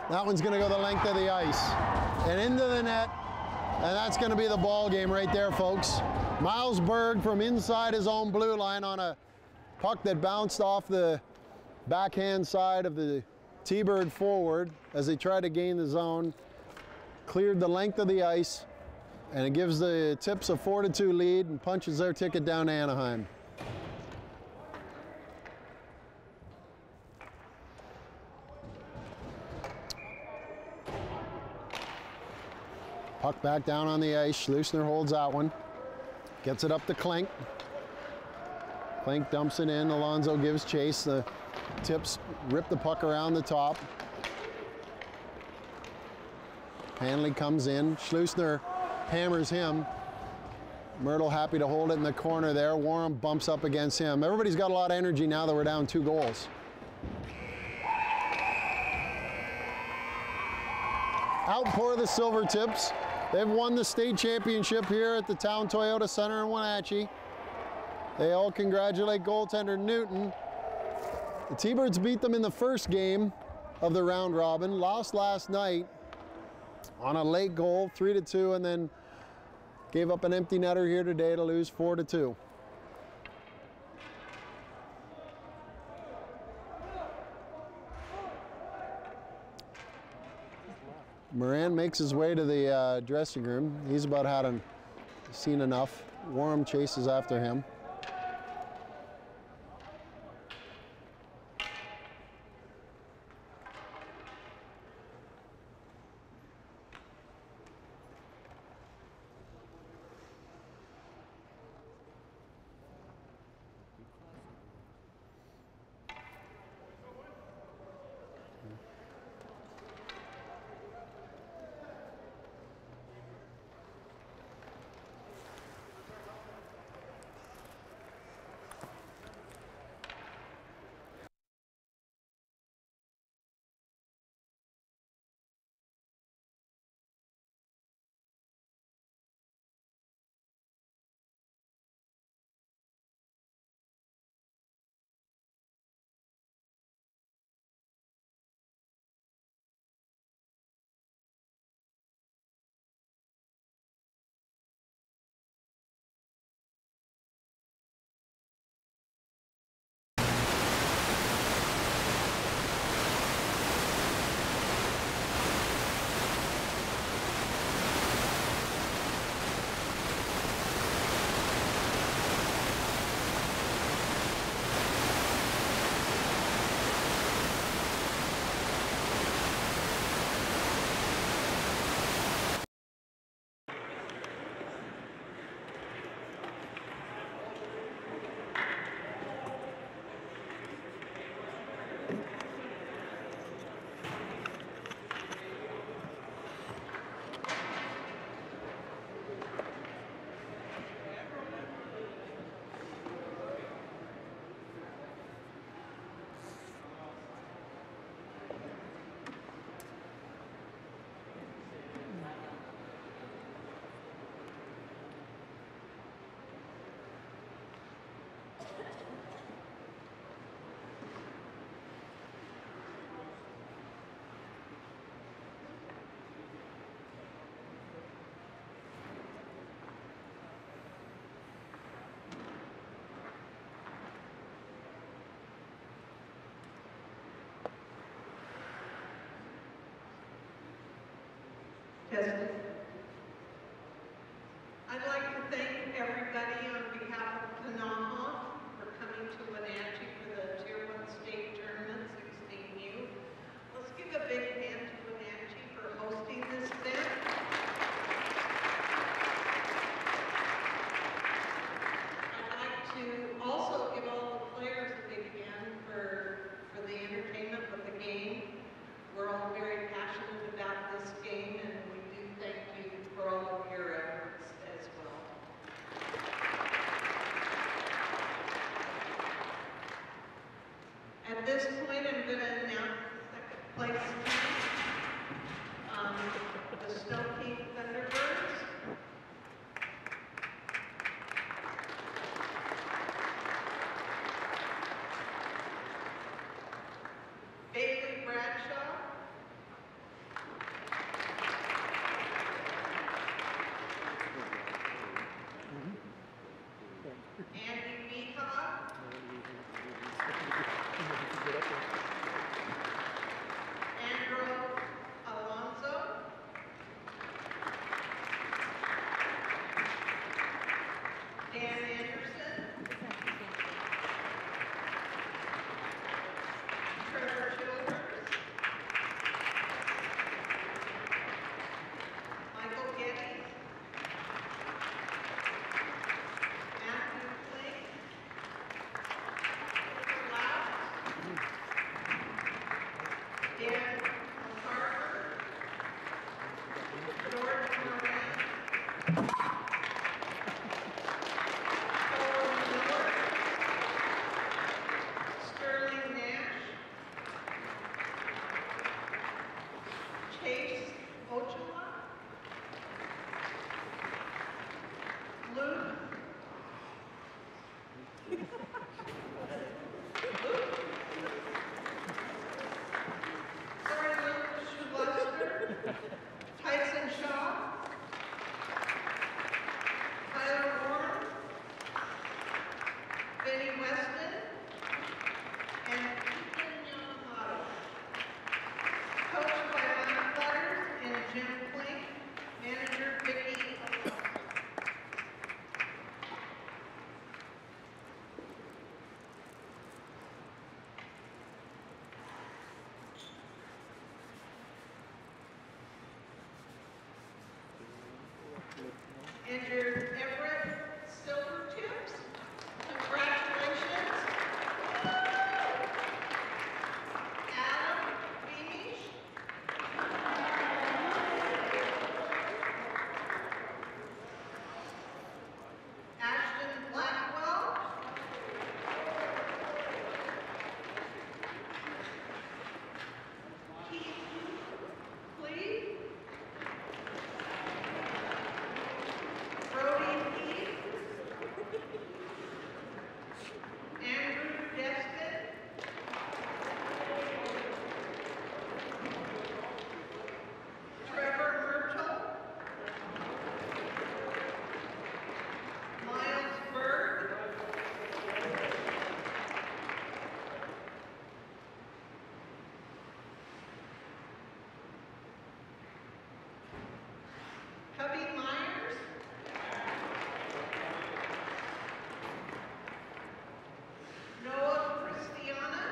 That one's going to go the length of the ice. And into the net. And that's going to be the ball game right there, folks. Miles Berg from inside his own blue line on a puck that bounced off the backhand side of the T-Bird forward as they try to gain the zone. Cleared the length of the ice, and it gives the Tips a 4-2 lead and punches their ticket down to Anaheim. Puck back down on the ice. Schleusner holds that one. Gets it up to Klink. Klink dumps it in. Alonso gives chase. The Tips rip the puck around the top. Hanley comes in. Schleusner hammers him. Myrtle happy to hold it in the corner there. Warren bumps up against him. Everybody's got a lot of energy now that we're down 2 goals. Outpour the Silver Tips. They've won the state championship here at the Town Toyota Center in Wenatchee. They all congratulate goaltender Newton. The T-Birds beat them in the first game of the round robin, lost last night on a late goal, 3-2, and then gave up an empty netter here today to lose 4-2. Moran makes his way to the dressing room. He's about seen enough. Warham chases after him. Testing. I'd like to thank everybody on behalf of Kanaha for coming to Wenatchee for the Tier 1 State Tournament 16U. Let's give a big hand to Wenatchee for hosting this event. I'd like to also give all the players a big hand for the entertainment of the game. We're all very passionate about this game, and we do thank Sterling Nash, Chase Ochoa, Luke Schuster, Tyson Shaw, Tyler Warren, Benny Weston, and Ethan Yamamoto. Coached by Ron Butters and Jim Klink, manager Vicki Oaks. Enter Everett Silver Tips. Congratulations. Adam Beamish. Ashton Blackwell. Keith Cleve. Brody Heath, Andrew Destin, Trevor Myrtle, Miles Berg, Cubby Myers, Noah Christiana,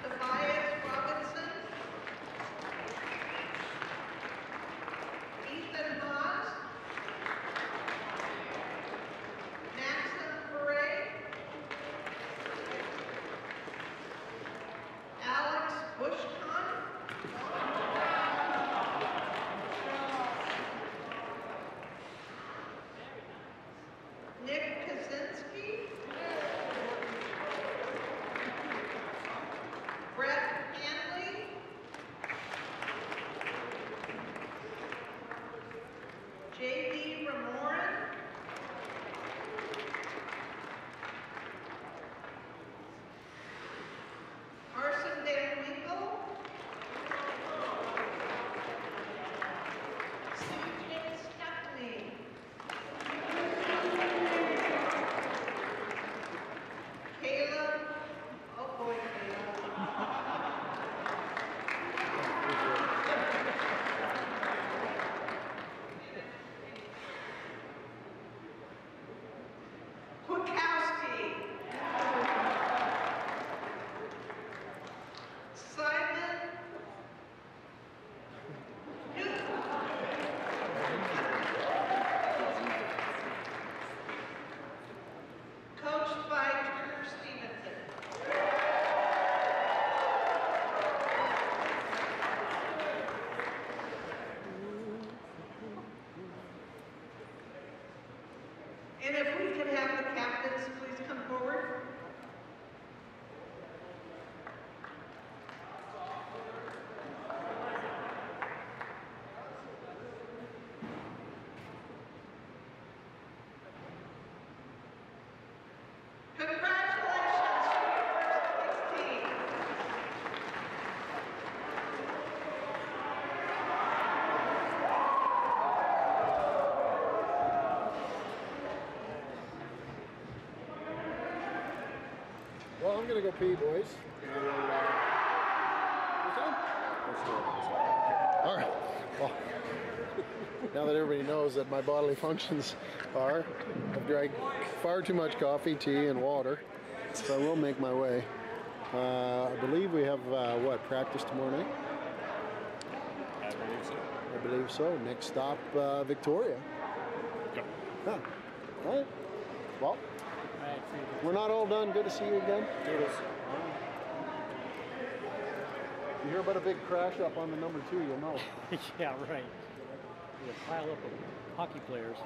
Tobias Robinson, Ethan Haas, Maxim Beret, Alex Bushcon, Nick Kaczynski, Brett Hanley, J.D. Ramoran, Arson Van Winkle, C.J. Stepney, Caleb, oh boy, Kwiatkowski, Simon Newton, coached by Turner Stevenson. And if we could have the captains please come forward. Congratulations to your first place team. Well, I'm gonna go pee, boys. All right. Well, now that everybody knows that my bodily functions are, I've drank far too much coffee, tea, and water, so I will make my way. I believe we have, what, practice tomorrow night? I believe so. Next stop, Victoria. Yep. Huh. All right. Well, we're not all done. Good to see you again. You hear about a big crash up on the number 2, you'll know. Yeah, right. a pile up of hockey players.